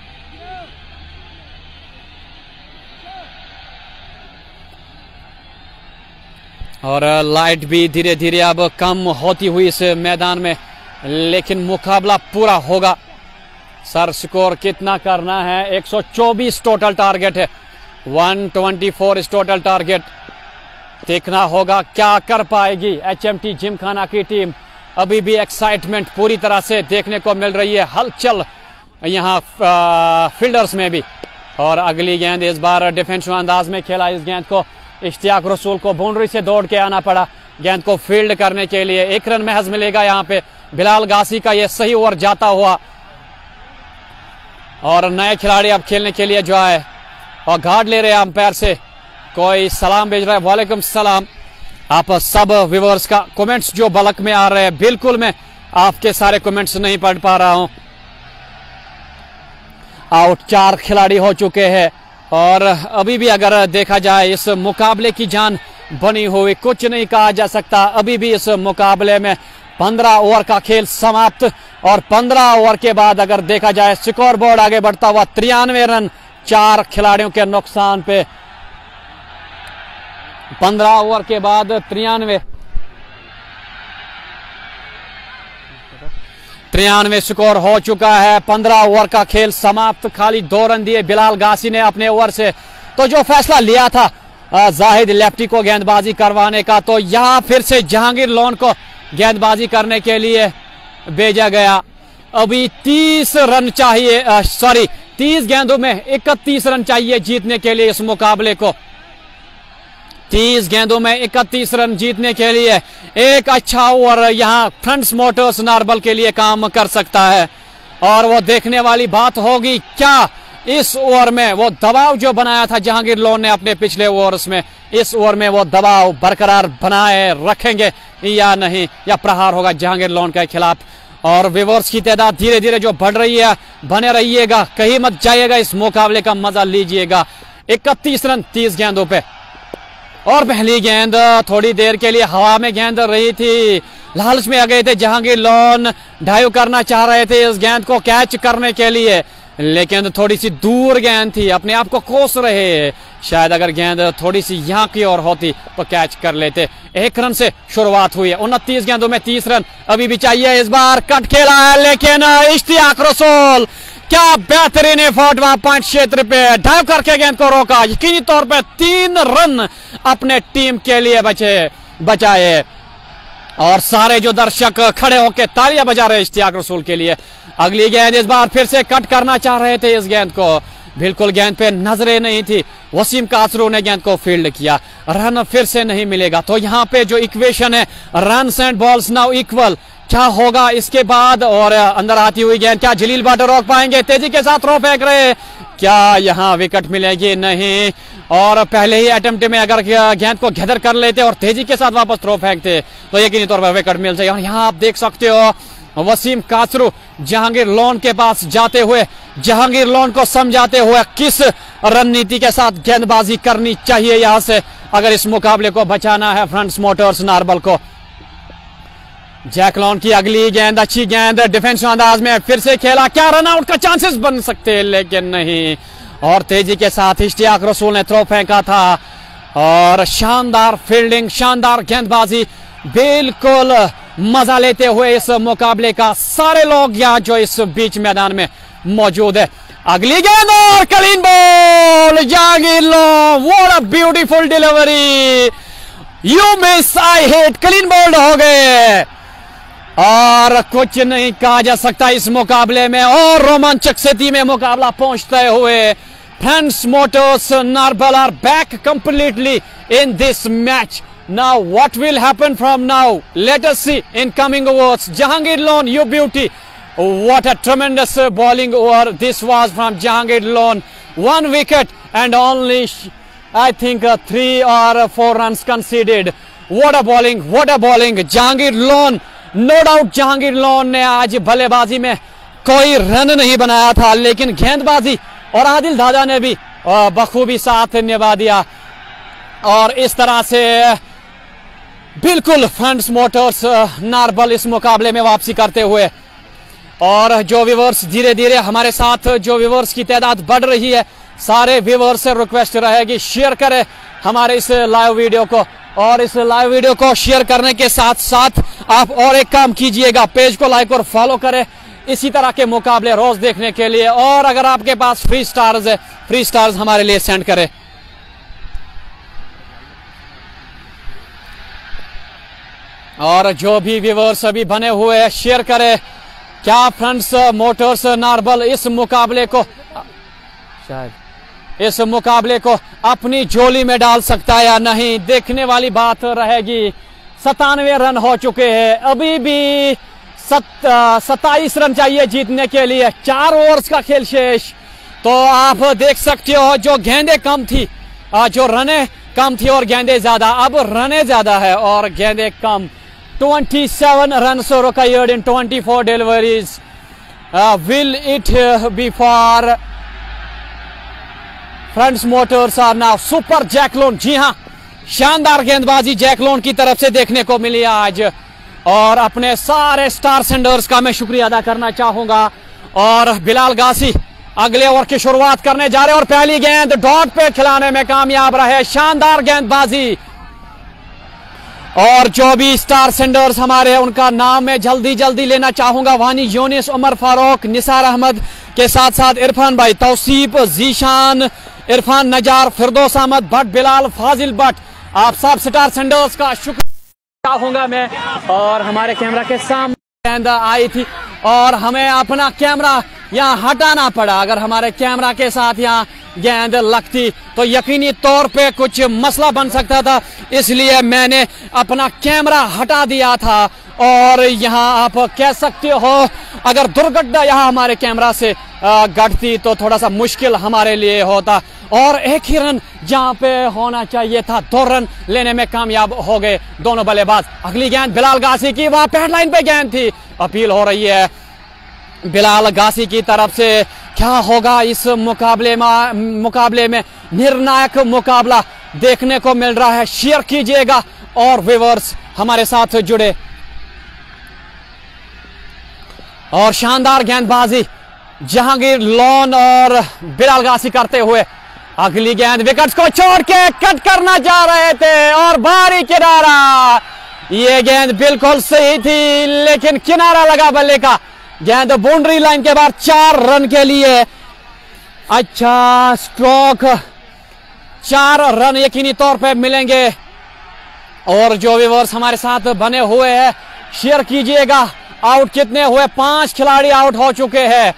और लाइट भी धीरे धीरे अब कम होती हुई इस मैदान में, लेकिन मुकाबला पूरा होगा। सर स्कोर कितना करना है? 124 टोटल टारगेट है, 124 इस टोटल टारगेट। देखना होगा क्या कर पाएगी एचएमटी जिमखाना की टीम। अभी भी एक्साइटमेंट पूरी तरह से देखने को मिल रही है, हलचल यहाँ फील्डर्स में भी। और अगली गेंद इस बार डिफेंसिव अंदाज में खेला इस गेंद को इश्तियाक रसूल को बाउंड्री से दौड़ के आना पड़ा गेंद को फील्ड करने के लिए। 1 रन महज मिलेगा यहाँ पे बिलाल गासी का, ये सही ओवर जाता हुआ। और नए खिलाड़ी अब खेलने के लिए जो आए और गार्ड ले रहे हैं अंपायर से, कोई सलाम भेज रहा है, वालेकुम सलाम। आप सब व्यूअर्स का कमेंट्स जो बलक में आ रहे हैं, बिल्कुल मैं आपके सारे कमेंट्स नहीं पढ़ पा रहा हूं। आउट 4 खिलाड़ी हो चुके हैं और अभी भी अगर देखा जाए इस मुकाबले की जान बनी हुई, कुछ नहीं कहा जा सकता। अभी भी इस मुकाबले में 15 ओवर का खेल समाप्त और 15 ओवर के बाद अगर देखा जाए स्कोर बोर्ड आगे बढ़ता हुआ 93 रन 4 खिलाड़ियों के नुकसान पे। 15 ओवर के बाद 93 स्कोर हो चुका है। 15 ओवर का खेल समाप्त, खाली 2 रन दिए बिलाल गासी ने अपने ओवर से। तो जो फैसला लिया था जाहिद लेफ्टी को गेंदबाजी करवाने का, तो यहां फिर से जहांगीर लोन को गेंदबाजी करने के लिए भेजा गया। अभी 30 रन चाहिए, 30 गेंदों में 31 रन चाहिए जीतने के लिए इस मुकाबले को। 30 गेंदों में 31 रन जीतने के लिए एक अच्छा ओवर यहां फ्रंट्स मोटर्स नारबल के लिए काम कर सकता है। और वो देखने वाली बात होगी क्या इस ओवर में वो दबाव जो बनाया था जहांगीर लोन ने अपने पिछले ओवर्स में, इस ओवर में वो दबाव बरकरार बनाए रखेंगे या नहीं, या प्रहार होगा जहांगीर लोन के खिलाफ। और व्यूअर्स की तादाद धीरे धीरे जो बढ़ रही है, बने रहिएगा, कहीं मत जाइएगा, इस मुकाबले का मजा लीजिएगा। 31 रन 30 गेंदों पे। और पहली गेंद थोड़ी देर के लिए हवा में गेंद रही थी, लालच में आ गए थे जहांगीर लोन, डाइव करना चाह रहे थे इस गेंद को कैच करने के लिए, लेकिन थोड़ी सी दूर गेंद थी, अपने आप को कोस रहे। शायद अगर गेंद थोड़ी सी यहाँ की ओर होती तो कैच कर लेते। 1 रन से शुरुआत हुई है, 29 गेंदों में 30 रन अभी भी चाहिए। इस बार कट खेला है, लेकिन इश्तियाक रसूल क्या बेहतरीन एफर्ट वहां पॉइंट क्षेत्र पे डाइव करके गेंद को रोका। यकीनी तौर पे 3 रन अपने टीम के लिए बचाए। और सारे जो दर्शक खड़े होकर तालियां बजा रहे इश्तियाक रसूल के लिए। अगली गेंद इस बार फिर से कट करना चाह रहे थे इस गेंद को, बिल्कुल गेंद पे नजरें नहीं थी। वसीम कासरू ने गेंद को फील्ड किया, रन फिर से नहीं मिलेगा। तो यहाँ पे जो इक्वेशन है runs and balls now equal, क्या होगा इसके बाद? और अंदर आती हुई गेंद, क्या जलील बट रोक पाएंगे? तेजी के साथ थ्रो फेंक रहे, क्या यहाँ विकेट मिलेगी? नहीं। और पहले ही अटेम्प्ट में अगर गेंद को गैदर कर लेते और तेजी के साथ वापस थ्रो फेंकते तो यकीनी तौर पर विकेट मिल जाएगा। यहाँ आप देख सकते हो वसीम कासरू जहांगीर लोन के पास जाते हुए, जहांगीर लोन को समझाते हुए किस रणनीति के साथ गेंदबाजी करनी चाहिए यहाँ से अगर इस मुकाबले को बचाना है फ्रंट्स मोटर्स नारबल को। जैक लॉन की अगली गेंद, अच्छी गेंद डिफेंसिव अंदाज में फिर से खेला, क्या रन आउट का चांसेस बन सकते हैं, लेकिन नहीं। और तेजी के साथ इश्तियाक रसूल ने थ्रो फेंका था और शानदार फील्डिंग, शानदार गेंदबाजी, बिल्कुल मजा लेते हुए इस मुकाबले का सारे लोग यहाँ जो इस बीच मैदान में मौजूद है। अगली गेंद और clean ball, Jahangir Lone, what a beautiful delivery, you miss I hit, clean bowled हो गए। और कुछ नहीं कहा जा सकता इस मुकाबले में। और रोमांचक स्थिति में मुकाबला पहुंचते हुए Friends Motors Narbal are back completely in this match. Now what will happen from now? Let us see in coming overs. Jahangir Lone, you beauty. What a tremendous bowling over this was from Jahangir Lone. 1 wicket and only I think 3 or 4 runs conceded. What a bowling, what a bowling. Jahangir Lone, no doubt Jahangir Lone ने आज बल्लेबाजी में कोई run नहीं बनाया था, लेकिन गेंदबाजी और आदिल दादा ने भी बखूबी साथ निभा दिया और इस तरह से बिल्कुल फ्रेंड्स मोटर्स नारबल इस मुकाबले में वापसी करते हुए। और जो व्यूअर्स धीरे धीरे हमारे साथ जो व्यूअर्स की तादाद बढ़ रही है, सारे व्यूअर्स से रिक्वेस्ट रहेगी शेयर करें हमारे इस लाइव वीडियो को, और इस लाइव वीडियो को शेयर करने के साथ साथ आप और एक काम कीजिएगा, पेज को लाइक और फॉलो करें इसी तरह के मुकाबले रोज देखने के लिए। और अगर आपके पास फ्री स्टार्स है, फ्री स्टार्स हमारे लिए सेंड करें। और जो भी व्यूअर्स अभी बने हुए हैं शेयर करें। क्या फ्रेंड्स मोटर्स नारबल इस मुकाबले को शायद इस मुकाबले को अपनी झोली में डाल सकता है या नहीं, देखने वाली बात रहेगी। 97 रन हो चुके हैं, अभी भी 27 रन चाहिए जीतने के लिए। 4 ओवर्स का खेल शेष। तो आप देख सकते हो जो गेंदें कम थी, जो रने कम थी और गेंदें ज्यादा, अब रने ज्यादा है और गेंदें कम। 27 runs required in 24 deliveries. Will it be for Friends Motors or now Super Jacklone? जी हाँ, शानदार गेंदबाजी जैकलोन की तरफ से देखने को मिली आज। और अपने सारे स्टार सेंडर्स का मैं शुक्रिया अदा करना चाहूंगा। और बिलाल गासी अगले ओवर की शुरुआत करने जा रहे हैं और पहली गेंद डॉट पे खिलाने में कामयाब रहे। शानदार गेंदबाजी। और जो भी स्टार सेंडर्स हमारे हैं उनका नाम मैं जल्दी जल्दी लेना चाहूंगा। वानी यूनिस, उमर फारूक, निसार अहमद के साथ साथ इरफान भाई, तौसीफ, जीशान, इरफान नजार, फिरदौस अहमद, भट्ट बिलाल, फाजिल भट्ट, आप सब स्टार सेंडर्स का शुक्रिया चाहूंगा मैं। और हमारे कैमरा के सामने गेंद आई थी और हमें अपना कैमरा यहाँ हटाना पड़ा। अगर हमारे कैमरा के साथ यहाँ गेंद लगती तो यकीनी तौर पे कुछ मसला बन सकता था, इसलिए मैंने अपना कैमरा हटा दिया था। और यहाँ आप कह सकते हो अगर दुर्घटना यहाँ हमारे कैमरा से घटती तो थोड़ा सा मुश्किल हमारे लिए होता। और एक ही रन जहाँ पे होना चाहिए था, 2 रन लेने में कामयाब हो गए दोनों बल्लेबाज। अगली गेंद बिलाल गासी की, वहां पैड लाइन पे गेंद थी। अपील हो रही है बिलाल गासी की तरफ से। क्या होगा इस मुकाबले में निर्णायक मुकाबला देखने को मिल रहा है। शेयर कीजिएगा और व्यूअर्स हमारे साथ जुड़े। और शानदार गेंदबाजी जहांगीर लोन और बिलाल गासी करते हुए अगली गेंद विकेट्स को छोड़ के कट करना चाह रहे थे और बाहरी किनारा। ये गेंद बिल्कुल सही थी लेकिन किनारा लगा बल्ले का। गेंद बाउंड्री लाइन के बाद 4 रन के लिए। अच्छा स्ट्रोक, 4 रन यकीनी तौर पे मिलेंगे। और जो व्यूअर्स हमारे साथ बने हुए हैं शेयर कीजिएगा। आउट कितने हुए? 5 खिलाड़ी आउट हो चुके हैं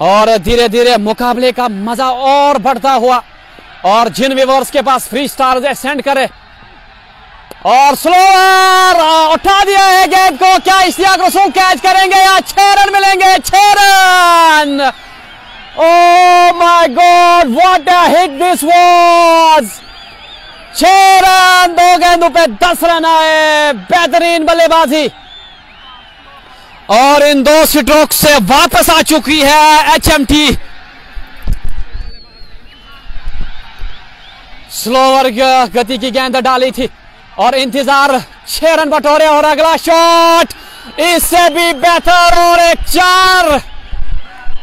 और धीरे धीरे मुकाबले का मजा और बढ़ता हुआ। और जिन व्यूअर्स के पास फ्री स्टार है सेंड करें। और स्लोअर उठा दिया है गेंद को, क्या इश्तियाक रसूल कैच करेंगे या 6 रन मिलेंगे? 6 run. Oh my God, what a hit this was. 6 run, 2 गेंदों पे 10 रन आए। बेहतरीन बल्लेबाजी। और इन 2 स्ट्रोक से वापस आ चुकी है एचएमटी। स्लोअर गति की गेंद डाली थी और इंतजार। 6 रन बटोरे और अगला शॉट इससे भी बेहतर और एक 4।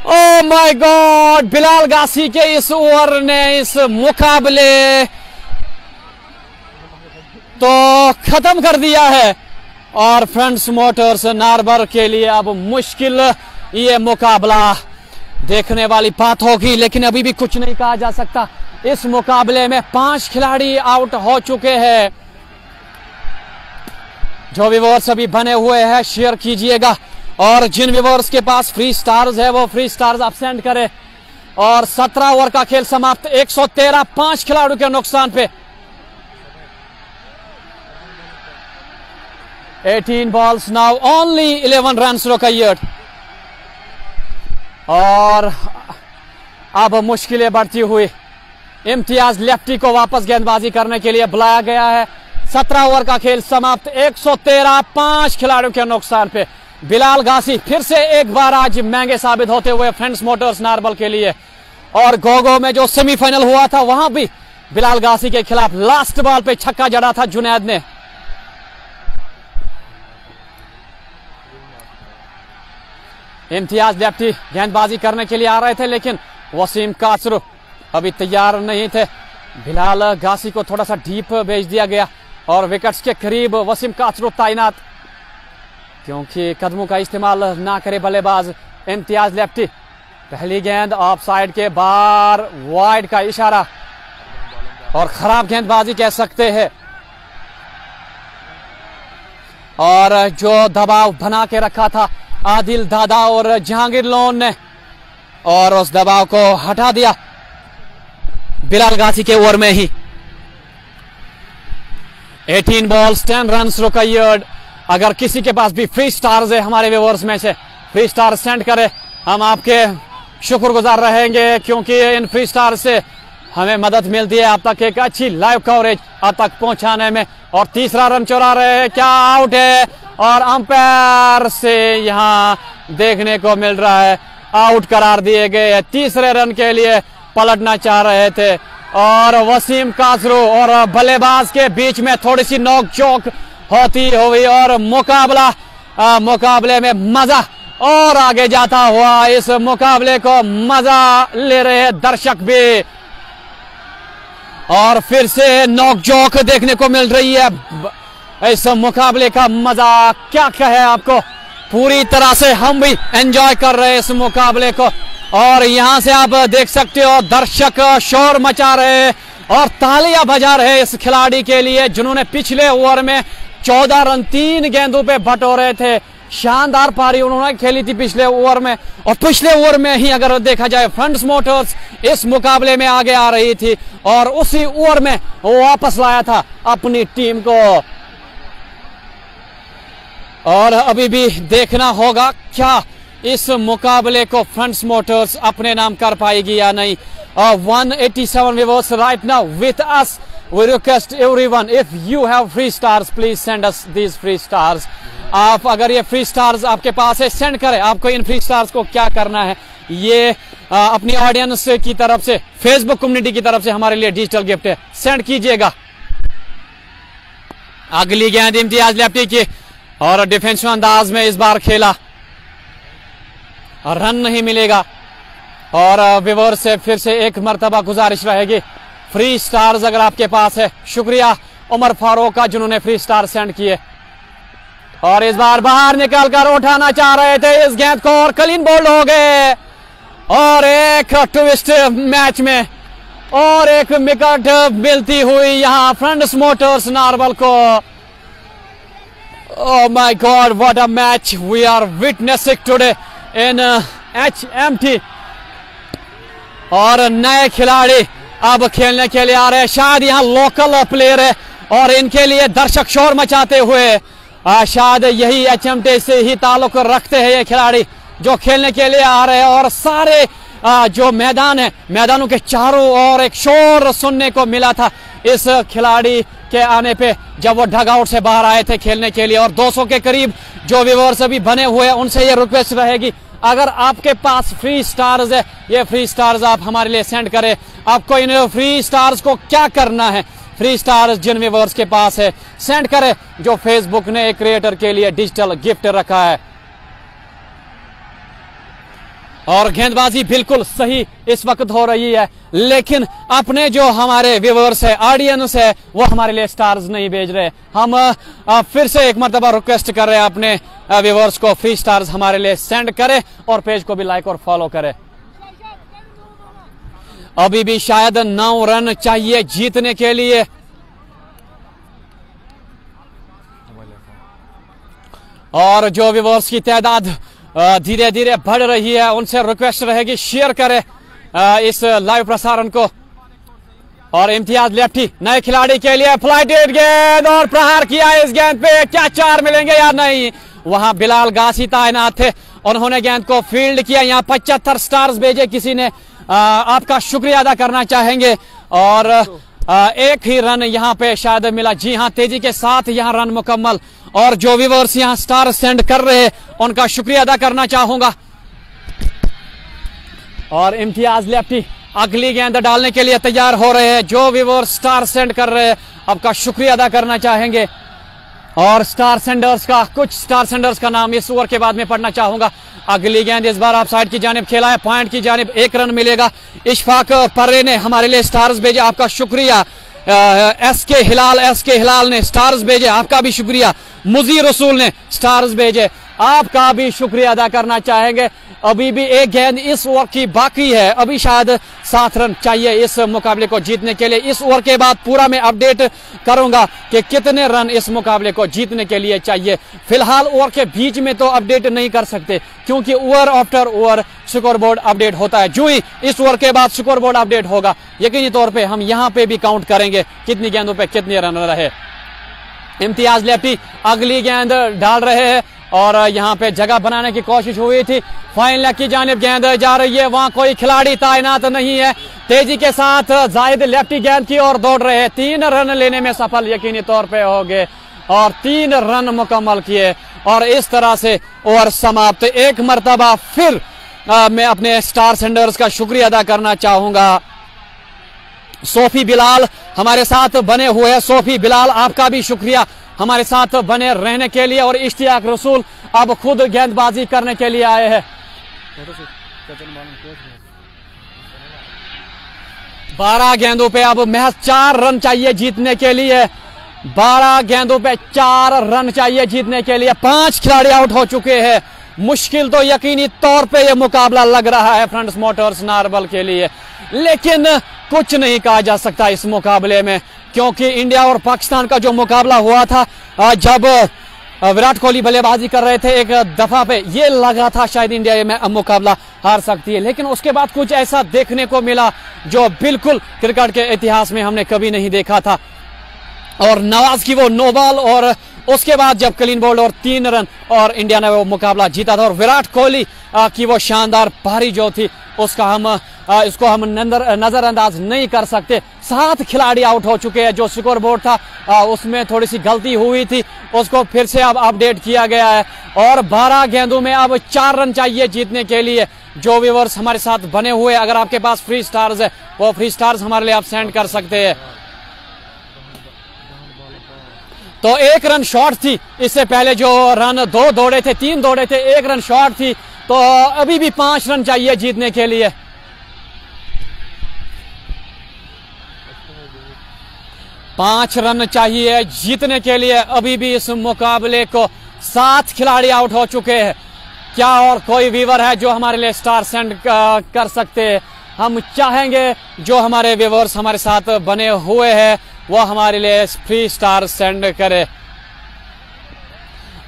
ओह माय गॉड, बिलाल गासी के इस ओवर ने इस मुकाबले तो खत्म कर दिया है। और फ्रेंड्स मोटर्स नारबर के लिए अब मुश्किल ये मुकाबला देखने वाली बात होगी, लेकिन अभी भी कुछ नहीं कहा जा सकता। इस मुकाबले में 5 खिलाड़ी आउट हो चुके हैं। जो व्यूअर्स अभी बने हुए हैं शेयर कीजिएगा और जिन व्यूअर्स के पास फ्री स्टार्स है वो फ्री स्टार्स आप सेंड करें। और 17 ओवर का खेल समाप्त, 113, 5 खिलाड़ियों के नुकसान पे। 18 balls now, only 11 runs required। और अब मुश्किलें बढ़ती हुई, इम्तियाज लेफ्टी को वापस गेंदबाजी करने के लिए बुलाया गया है। 17 ओवर का खेल समाप्त, 113, 5 खिलाड़ियों के नुकसान पे। बिलाल गासी फिर से एक बार आज महंगे साबित होते हुए फ्रेंड्स मोटर्स नारबल के लिए। और गोगो में जो सेमीफाइनल हुआ था वहां भी बिलाल गासी के खिलाफ लास्ट बॉल पे छक्का जड़ा था जुनैद ने। इम्तियाज लेफ्टी गेंदबाजी करने के लिए आ रहे थे, लेकिन वसीम काचरू अभी तैयार नहीं थे। बिलाल गासी को थोड़ा सा डीप भेज दिया गया और विकेट्स के करीब वसीम काचरू तैनात, क्योंकि कदमों का इस्तेमाल ना करे बल्लेबाज इम्तियाज लेफ्टी। पहली गेंद ऑफ साइड के बाहर, वाइड का इशारा और खराब गेंदबाजी कह सकते हैं। और जो दबाव बना के रखा था आदिल दादा और जहांगीर लोन ने, और उस दबाव को हटा दिया बिलाल गासी के ओवर में ही। 18 balls 10 runs required। अगर किसी के पास भी फ्री स्टार्स है हमारे व्यूअर्स में से, फ्री स्टार सेंड करे, हम आपके शुक्रगुजार रहेंगे, क्योंकि इन फ्री स्टार से हमें मदद मिलती है आप तक एक अच्छी लाइव कवरेज आप तक पहुंचाने में। और तीसरा रन चुरा रहे हैं, क्या आउट है, और अंपायर से यहां देखने को मिल रहा है आउट करार दिए गए। तीसरे रन के लिए पलटना चाह रहे थे और वसीम काचरू और बल्लेबाज के बीच में थोड़ी सी नोक-झोंक होती हुई और मुकाबले में मजा और आगे जाता हुआ, इस मुकाबले को मजा ले रहे हैं दर्शक भी। और फिर से नोक-झोंक देखने को मिल रही है। इस मुकाबले का मजा क्या कहे आपको, पूरी तरह से हम भी एंजॉय कर रहे हैं इस मुकाबले को। और यहां से आप देख सकते हो दर्शक शोर मचा रहे हैं और तालियां बजा रहे हैं इस खिलाड़ी के लिए, जिन्होंने पिछले ओवर में 14 रन 3 गेंदों पे बटोरे थे। शानदार पारी उन्होंने खेली थी पिछले ओवर में, और पिछले ओवर में ही अगर देखा जाए फ्रेंड्स मोटर्स इस मुकाबले में आगे आ रही थी और उसी ओवर में वो वापस लाया था अपनी टीम को। और अभी भी देखना होगा क्या इस मुकाबले को फ्रेंड्स मोटर्स अपने नाम कर पाएगी या नहीं। 187 viewers right now with us. We request everyone, if you have free stars, please send us these free stars. आप अगर ये फ्री स्टार्स आपके पास है, सेंड करें। आपको इन फ्री स्टार्स को क्या करना है, ये अपनी ऑडियंस की तरफ से, फेसबुक कम्युनिटी की तरफ से हमारे लिए डिजिटल गिफ्ट है, सेंड कीजिएगा। अगली गेंद इम्तियाज लेफ्टी की और डिफेंसिव अंदाज में इस बार खेला, रन नहीं मिलेगा। और व्यूअर से फिर से एक मर्तबा गुजारिश रहेगी, फ्री स्टार्स अगर आपके पास है, शुक्रिया उमर फारूक का जिन्होंने फ्री स्टार सेंड किए। और इस बार बाहर निकालकर उठाना चाह रहे थे इस गेंद को और क्लीन बोल्ड हो गए। और एक ट्विस्ट मैच में और एक विकेट मिलती हुई यहां फ्रेंड्स मोटर्स नारबल को। Oh my God, what a match we are witnessing today in HMT। और नए खिलाड़ी अब खेलने के लिए आ रहे हैं, शायद यहाँ लोकल प्लेयर है और इनके लिए दर्शक शोर मचाते हुए शायद यही HMT से ही ताल्लुक रखते हैं ये खिलाड़ी जो खेलने के लिए आ रहे हैं। और सारे जो मैदान है, मैदानों के चारों ओर एक शोर सुनने को मिला था इस खिलाड़ी के आने पे, जब वो डग आउट से बाहर आए थे खेलने के लिए। और 200 के करीब जो व्यूअर्स अभी बने हुए हैं, उनसे ये रिक्वेस्ट रहेगी, अगर आपके पास फ्री स्टार्स है, ये फ्री स्टार्स आप हमारे लिए सेंड करें। आपको इन फ्री स्टार्स को क्या करना है, फ्री स्टार्स जिन व्यूअर्स के पास है सेंड करें, जो फेसबुक ने एक क्रिएटर के लिए डिजिटल गिफ्ट रखा है। और गेंदबाजी बिल्कुल सही इस वक्त हो रही है, लेकिन अपने जो हमारे व्यूअर्स है, ऑडियंस है, वो हमारे लिए स्टार्स नहीं भेज रहे। हम फिर से एक मर्तबा रिक्वेस्ट कर रहे हैं अपने व्यूअर्स को, फ्री स्टार्स हमारे लिए सेंड करें और पेज को भी लाइक और फॉलो करें। अभी भी शायद 9 रन चाहिए जीतने के लिए। और जो व्यूअर्स की तादाद धीरे धीरे बढ़ रही है, उनसे रिक्वेस्ट रहेगी शेयर करें इस लाइव प्रसारण को। और इम्तियाज लेफ्टी नए खिलाड़ी के लिए फ्लाइटेड गेंद और प्रहार किया इस गेंद पे, क्या 4 मिलेंगे या नहीं। वहां बिलाल गासी तैनात थे, उन्होंने गेंद को फील्ड किया। यहाँ 75 स्टार्स भेजे किसी ने, आपका शुक्रिया अदा करना चाहेंगे। और एक ही रन यहाँ पे शायद मिला। जी हाँ, तेजी के साथ यहाँ रन मुकम्मल। और जो व्यूअर्स यहाँ स्टार सेंड कर रहे हैं उनका शुक्रिया अदा करना चाहूंगा। और इम्तियाज लेफ्टी अगली गेंद डालने के लिए तैयार हो रहे हैं। जो व्यूअर्स स्टार सेंड कर रहे हैं आपका शुक्रिया अदा करना चाहेंगे। और स्टार सेंडर्स का, कुछ स्टार सेंडर्स का नाम इस ओवर के बाद में पढ़ना चाहूंगा। अगली गेंद इस बार आप साइड की जानिब खेला है, पॉइंट की जानिब 1 रन मिलेगा। इशफाक पर्रे ने हमारे लिए स्टार्स भेजे, आपका शुक्रिया। एस के हिलाल ने स्टार्स भेजे, आपका भी शुक्रिया। मुजीर रसूल ने स्टार्स भेजे, आपका भी शुक्रिया अदा करना चाहेंगे। अभी भी एक गेंद इस ओवर की बाकी है, अभी शायद 7 रन चाहिए इस मुकाबले को जीतने के लिए। इस ओवर के बाद पूरा मैं अपडेट करूंगा कि कितने रन इस मुकाबले को जीतने के लिए चाहिए। फिलहाल ओवर के बीच में तो अपडेट नहीं कर सकते, क्योंकि over after over score board update होता है। जो ही इस ओवर के बाद स्कोर बोर्ड अपडेट होगा, यकीनी तौर पर हम यहाँ पे भी काउंट करेंगे कितनी गेंदों पर कितने रन रहे। इम्तियाज लेफ्टी अगली गेंद डाल रहे हैं और यहाँ पे जगह बनाने की कोशिश हुई थी। फाइनल की जानिब गेंद जा रही है, वहां कोई खिलाड़ी तैनात नहीं है। तेजी के साथ जाहिद लेफ्टी गेंद की ओर दौड़ रहे हैं। 3 रन लेने में सफल यकीनी तौर पे हो गए और 3 रन मुकम्मल किए और इस तरह से ओवर समाप्त। एक मरतबा फिर मैं अपने स्टार सेंडर्स का शुक्रिया अदा करना चाहूंगा। सोफी बिलाल हमारे साथ बने हुए हैं। सोफी बिलाल, आपका भी शुक्रिया हमारे साथ बने रहने के लिए। और इश्तियाक रसूल अब खुद गेंदबाजी करने के लिए आए हैं। 12 गेंदों पे अब महज 4 रन चाहिए जीतने के लिए। 12 गेंदों पे 4 रन चाहिए जीतने के लिए। 5 खिलाड़ी आउट हो चुके हैं। मुश्किल तो यकीनी तौर पे यह मुकाबला लग रहा है फ्रंट्स मोटर्स नारबल के लिए, लेकिन कुछ नहीं कहा जा सकता इस मुकाबले में, क्योंकि इंडिया और पाकिस्तान का जो मुकाबला हुआ था, जब विराट कोहली बल्लेबाजी कर रहे थे, एक दफा पे ये लगा था शायद इंडिया में मुकाबला हार सकती है, लेकिन उसके बाद कुछ ऐसा देखने को मिला जो बिल्कुल क्रिकेट के इतिहास में हमने कभी नहीं देखा था। और नवाज की वो नो बॉल और उसके बाद जब क्लीन बोल्ड और 3 रन और इंडिया ने वो मुकाबला जीता था। और विराट कोहली की वो शानदार पारी जो थी इसको हम नजरअंदाज नहीं कर सकते। 7 खिलाड़ी आउट हो चुके हैं। जो स्कोर बोर्ड था उसमें थोड़ी सी गलती हुई थी, उसको फिर से अब अपडेट किया गया है। और 12 गेंदों में अब 4 रन चाहिए जीतने के लिए। जो व्यूअर्स हमारे साथ बने हुए, अगर आपके पास फ्री स्टार्स है वो फ्री स्टार्स हमारे लिए आप सेंड कर सकते हैं। तो 1 रन शॉर्ट थी, इससे पहले जो रन 2 दौड़े थे, 3 दौड़े थे, 1 रन शॉर्ट थी। तो अभी भी 5 रन चाहिए जीतने के लिए। पांच रन चाहिए जीतने के लिए। अभी भी इस मुकाबले को 7 खिलाड़ी आउट हो चुके हैं। क्या और कोई व्यूअर है जो हमारे लिए स्टार सेंड कर सकते हैं? हम चाहेंगे जो हमारे व्यूअर्स हमारे साथ बने हुए हैं वो हमारे लिए फ्री स्टार सेंड करे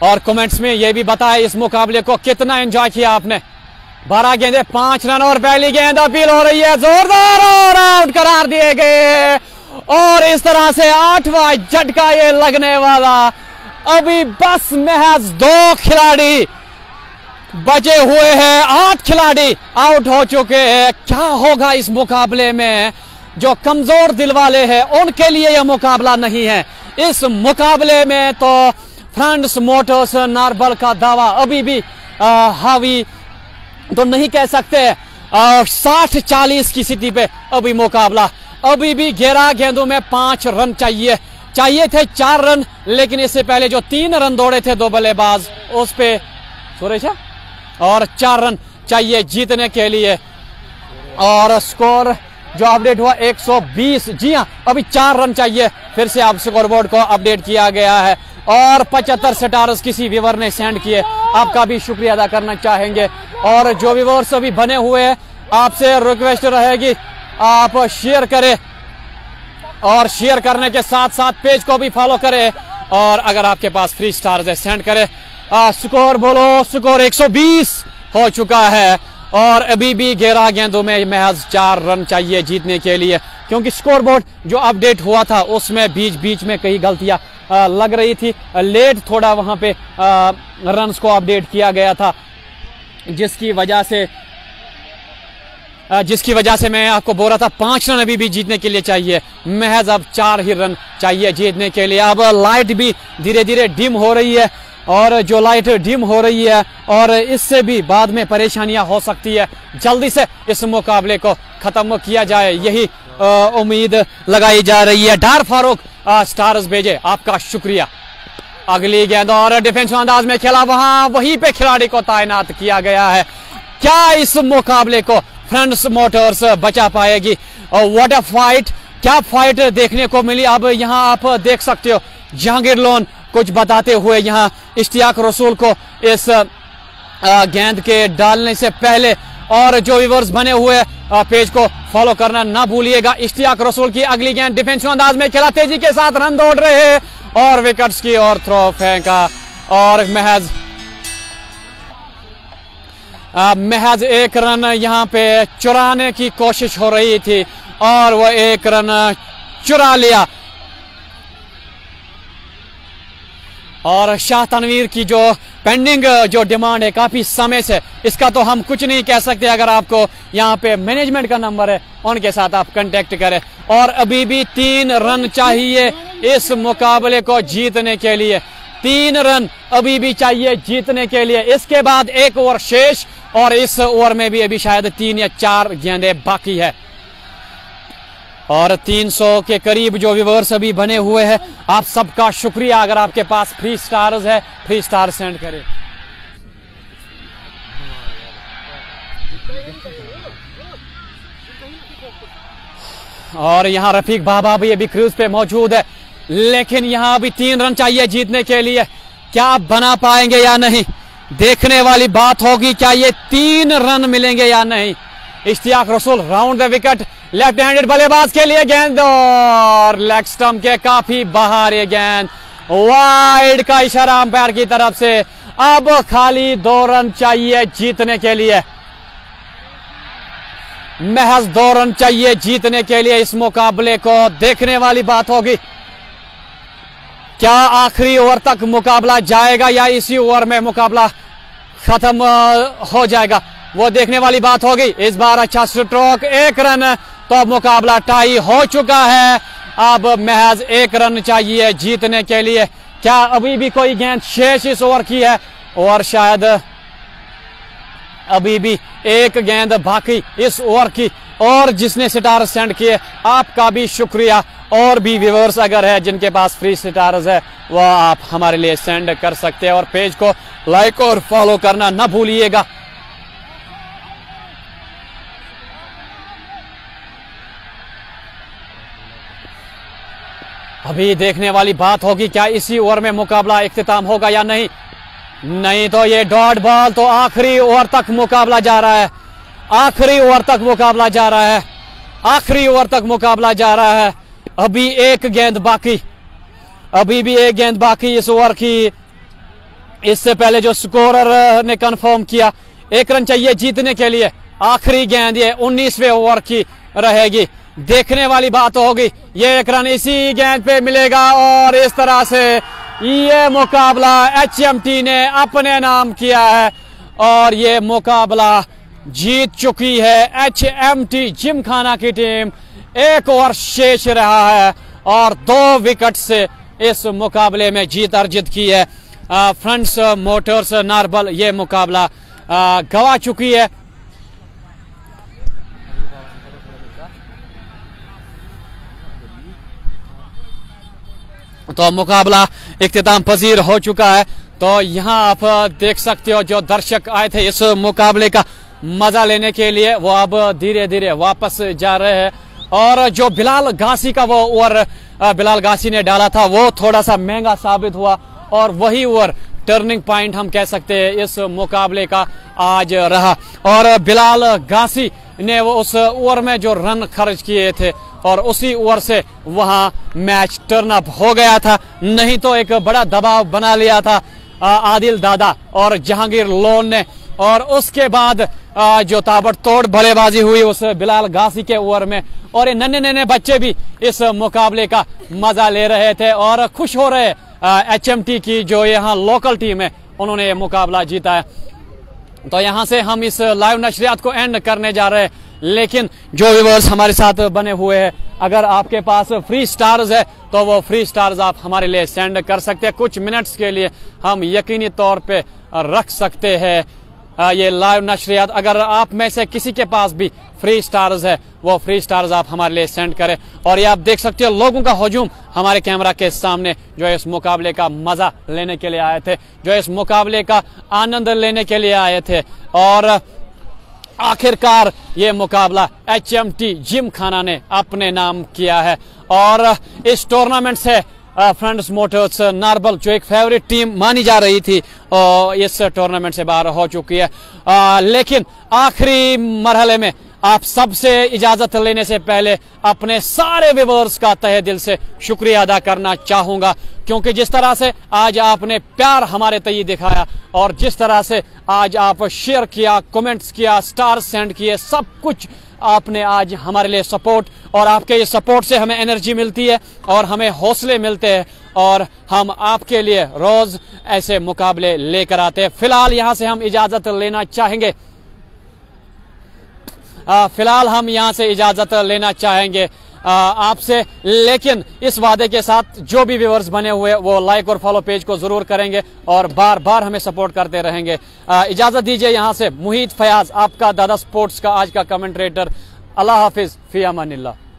और कमेंट्स में ये भी बताएं इस मुकाबले को कितना एंजॉय किया आपने। 12 गेंदे 5 रन और पहली गेंद अपील हो रही है, जोरदार और आउट करार दिए गए। और इस तरह से 8वां झटका ये लगने वाला। अभी बस महज 2 खिलाड़ी बचे हुए हैं, 8 खिलाड़ी आउट हो चुके हैं। क्या होगा इस मुकाबले में? जो कमजोर दिल वाले हैं उनके लिए यह मुकाबला नहीं है। इस मुकाबले में तो फ्रंट्स मोटर्स नारबल का दावा अभी भी हावी तो नहीं कह सकते। 60-40 की स्थिति पे अभी मुकाबला। अभी भी 11 गेंदों में 5 रन चाहिए थे 4 रन, लेकिन इससे पहले जो 3 रन दौड़े थे 2 बल्लेबाज उस पे और 4 रन चाहिए जीतने के लिए। और स्कोर जो अपडेट हुआ 120। जी हाँ, अभी 4 रन चाहिए। फिर से आप स्कोर बोर्ड को अपडेट किया गया है और 75 स्टार्स किसी व्यूअर ने सेंड किए, आपका भी शुक्रिया अदा करना चाहेंगे। और जो व्यूअर्स अभी बने हुए हैं आपसे रिक्वेस्ट रहेगी आप शेयर करें और शेयर करने के साथ साथ पेज को भी फॉलो करें। और अगर आपके पास फ्री स्टार्स है सेंड करें। स्कोर बोलो, स्कोर 120 हो चुका है और अभी भी 11 गेंदों में महज 4 रन चाहिए जीतने के लिए, क्योंकि स्कोर बोर्ड जो अपडेट हुआ था उसमें बीच बीच में कई गलतियां लग रही थी। लेट थोड़ा वहां पे रन्स को अपडेट किया गया था, जिसकी वजह से मैं आपको बोल रहा था 5 रन अभी भी जीतने के लिए चाहिए, महज अब 4 ही रन चाहिए जीतने के लिए। अब लाइट भी धीरे धीरे डिम हो रही है, और जो लाइट डिम हो रही है और इससे भी बाद में परेशानियां हो सकती है। जल्दी से इस मुकाबले को खत्म किया जाए, यही उम्मीद लगाई जा रही है। डार फारूक स्टार्स भेजे, आपका शुक्रिया। अगली गेंद और डिफेंसिव अंदाज में खेला, वहीं पे खिलाड़ी को तैनात किया गया है। क्या इस मुकाबले को फ्रेंड्स मोटर्स बचा पाएगी? व्हाट अ फाइट, क्या फाइट देखने को मिली। अब यहाँ आप देख सकते हो जहांगीर लोन कुछ बताते हुए यहाँ इश्तियाक रसूल को इस गेंद के डालने से पहले, और जो व्यूअर्स बने हुए पेज को फॉलो करना ना भूलिएगा। इश्तियाक रसूल की अगली गेंद डिफेंसिव अंदाज में खेला, तेजी के साथ रन दौड़ रहे हैं और विकेट्स की और थ्रो फेंका, और महज 1 रन यहाँ पे चुराने की कोशिश हो रही थी और वो 1 रन चुरा लिया। और शाह तनवीर की जो पेंडिंग जो डिमांड है काफी समय से, इसका तो हम कुछ नहीं कह सकते। अगर आपको यहाँ पे मैनेजमेंट का नंबर है, उनके साथ आप कांटेक्ट करें। और अभी भी 3 रन चाहिए इस मुकाबले को जीतने के लिए, 3 रन अभी भी चाहिए जीतने के लिए। इसके बाद 1 ओवर शेष, और इस ओवर में भी अभी शायद 3 या 4 गेंदें बाकी है। और 300 के करीब जो व्यूअर्स अभी बने हुए हैं, आप सबका शुक्रिया। अगर आपके पास फ्री स्टार्स है, फ्री स्टार सेंड करें। और यहाँ रफीक बाबा भी अभी क्रूज पे मौजूद है, लेकिन यहाँ अभी 3 रन चाहिए जीतने के लिए। क्या आप बना पाएंगे या नहीं, देखने वाली बात होगी। क्या ये 3 रन मिलेंगे या नहीं। इश्तियाक रसूल round the wicket, left handed बल्लेबाज के लिए गेंद, और लेग स्टंप के काफी बाहर ये गेंद, वाइड का इशारा अंपायर की तरफ से। अब खाली 2 रन चाहिए जीतने के लिए, महज 2 रन चाहिए जीतने के लिए इस मुकाबले को। देखने वाली बात होगी, क्या आखिरी ओवर तक मुकाबला जाएगा या इसी ओवर में मुकाबला खत्म हो जाएगा, वो देखने वाली बात होगी। इस बार अच्छा स्ट्रोक, 1 रन, तो मुकाबला टाई हो चुका है। अब महज 1 रन चाहिए जीतने के लिए। क्या अभी भी कोई गेंद शेष इस ओवर की है, और शायद अभी भी 1 गेंद बाकी इस ओवर की। और जिसने सितार सेंड किए, आपका भी शुक्रिया। और भी व्यूअर्स अगर है जिनके पास फ्री सितार्स है, वह आप हमारे लिए सेंड कर सकते हैं। और पेज को लाइक और फॉलो करना ना भूलिएगा। अभी देखने वाली बात होगी, क्या इसी ओवर में मुकाबला इख्तिताम होगा या नहीं। नहीं तो ये डॉट बॉल, तो आखिरी ओवर तक मुकाबला जा रहा है, आखिरी ओवर तक मुकाबला जा रहा है, आखिरी ओवर तक मुकाबला जा रहा है। अभी 1 गेंद बाकी, अभी भी 1 गेंद बाकी इस ओवर की। इससे पहले जो स्कोरर ने कंफर्म किया, 1 रन चाहिए जीतने के लिए। आखिरी गेंद ये 19वें ओवर की रहेगी। देखने वाली बात होगी, ये 1 रन इसी गेंद पे मिलेगा, और इस तरह से ये मुकाबला HMT ने अपने नाम किया है, और ये मुकाबला जीत चुकी है HMT जिमखाना की टीम। 1 ओवर शेष रहा है, और 2 विकेट से इस मुकाबले में जीत अर्जित की है। फ्रेंड्स मोटर्स नारबल ये मुकाबला गवा चुकी है। तो मुकाबला इख्तिताम पजीर हो चुका है। तो यहाँ आप देख सकते हो, जो दर्शक आए थे इस मुकाबले का मजा लेने के लिए, वो अब धीरे धीरे वापस जा रहे हैं। और जो बिलाल गासी का वो ओवर बिलाल गासी ने डाला था, वो थोड़ा सा महंगा साबित हुआ, और वही ओवर टर्निंग पॉइंट हम कह सकते हैं इस मुकाबले का आज रहा। और बिलाल गासी ने वो उस ओवर में जो रन खर्च किए थे, और उसी ओवर से वहां मैच टर्न अप हो गया था। नहीं तो एक बड़ा दबाव बना लिया था आदिल दादा और जहांगीर लोन ने, और उसके बाद जो ताबड़तोड़ बल्लेबाजी हुई उस बिलाल गाजी के ओवर में, और ये नन्हे नन्हे बच्चे भी इस मुकाबले का मजा ले रहे थे और खुश हो रहे। HMT की जो यहाँ लोकल टीम है उन्होंने ये मुकाबला जीता है। तो यहाँ से हम इस लाइव नशरियात को एंड करने जा रहे हैं, लेकिन जो व्यूअर्स हमारे साथ बने हुए हैं, अगर आपके पास फ्री स्टार्स है तो वो फ्री स्टार्स आप हमारे लिए सेंड कर सकते हैं। कुछ मिनट्स के लिए हम यकीनी तौर पे रख सकते हैं ये लाइव नशरियात। अगर आप में से किसी के पास भी फ्री स्टार्स है वो फ्री स्टार्स आप हमारे लिए सेंड करें। और ये आप देख सकते हो लोगों का हजूम हमारे कैमरा के सामने, जो इस मुकाबले का मजा लेने के लिए आए थे, जो इस मुकाबले का आनंद लेने के लिए आए थे। और आखिरकार ये मुकाबला HMT जिमखाना ने अपने नाम किया है और इस टूर्नामेंट से फ्रेंड्स मोटर्स नारबल, जो एक फेवरेट टीम मानी जा रही थी, इस टूर्नामेंट से बाहर हो चुकी है। लेकिन आखिरी मरहले में आप सबसे इजाजत लेने से पहले अपने सारे व्यूअर्स का तहे दिल से शुक्रिया अदा करना चाहूंगा, क्योंकि जिस तरह से आज आपने प्यार हमारे तय दिखाया और जिस तरह से आज आप शेयर किया, कमेंट्स किया, स्टार सेंड किए, सब कुछ आपने आज हमारे लिए सपोर्ट, और आपके ये सपोर्ट से हमें एनर्जी मिलती है और हमें हौसले मिलते हैं और हम आपके लिए रोज ऐसे मुकाबले लेकर आते हैं। फिलहाल यहाँ से हम इजाजत लेना चाहेंगे, फिलहाल हम यहाँ से इजाजत लेना चाहेंगे आपसे, लेकिन इस वादे के साथ जो भी व्यूअर्स बने हुए वो लाइक और फॉलो पेज को जरूर करेंगे और बार बार हमें सपोर्ट करते रहेंगे। इजाजत दीजिए यहाँ से। मुहीद फयाज, आपका दादा स्पोर्ट्स का आज का कमेंट्रेटर। अल्लाह हाफिज, फी अमानिल्लाह।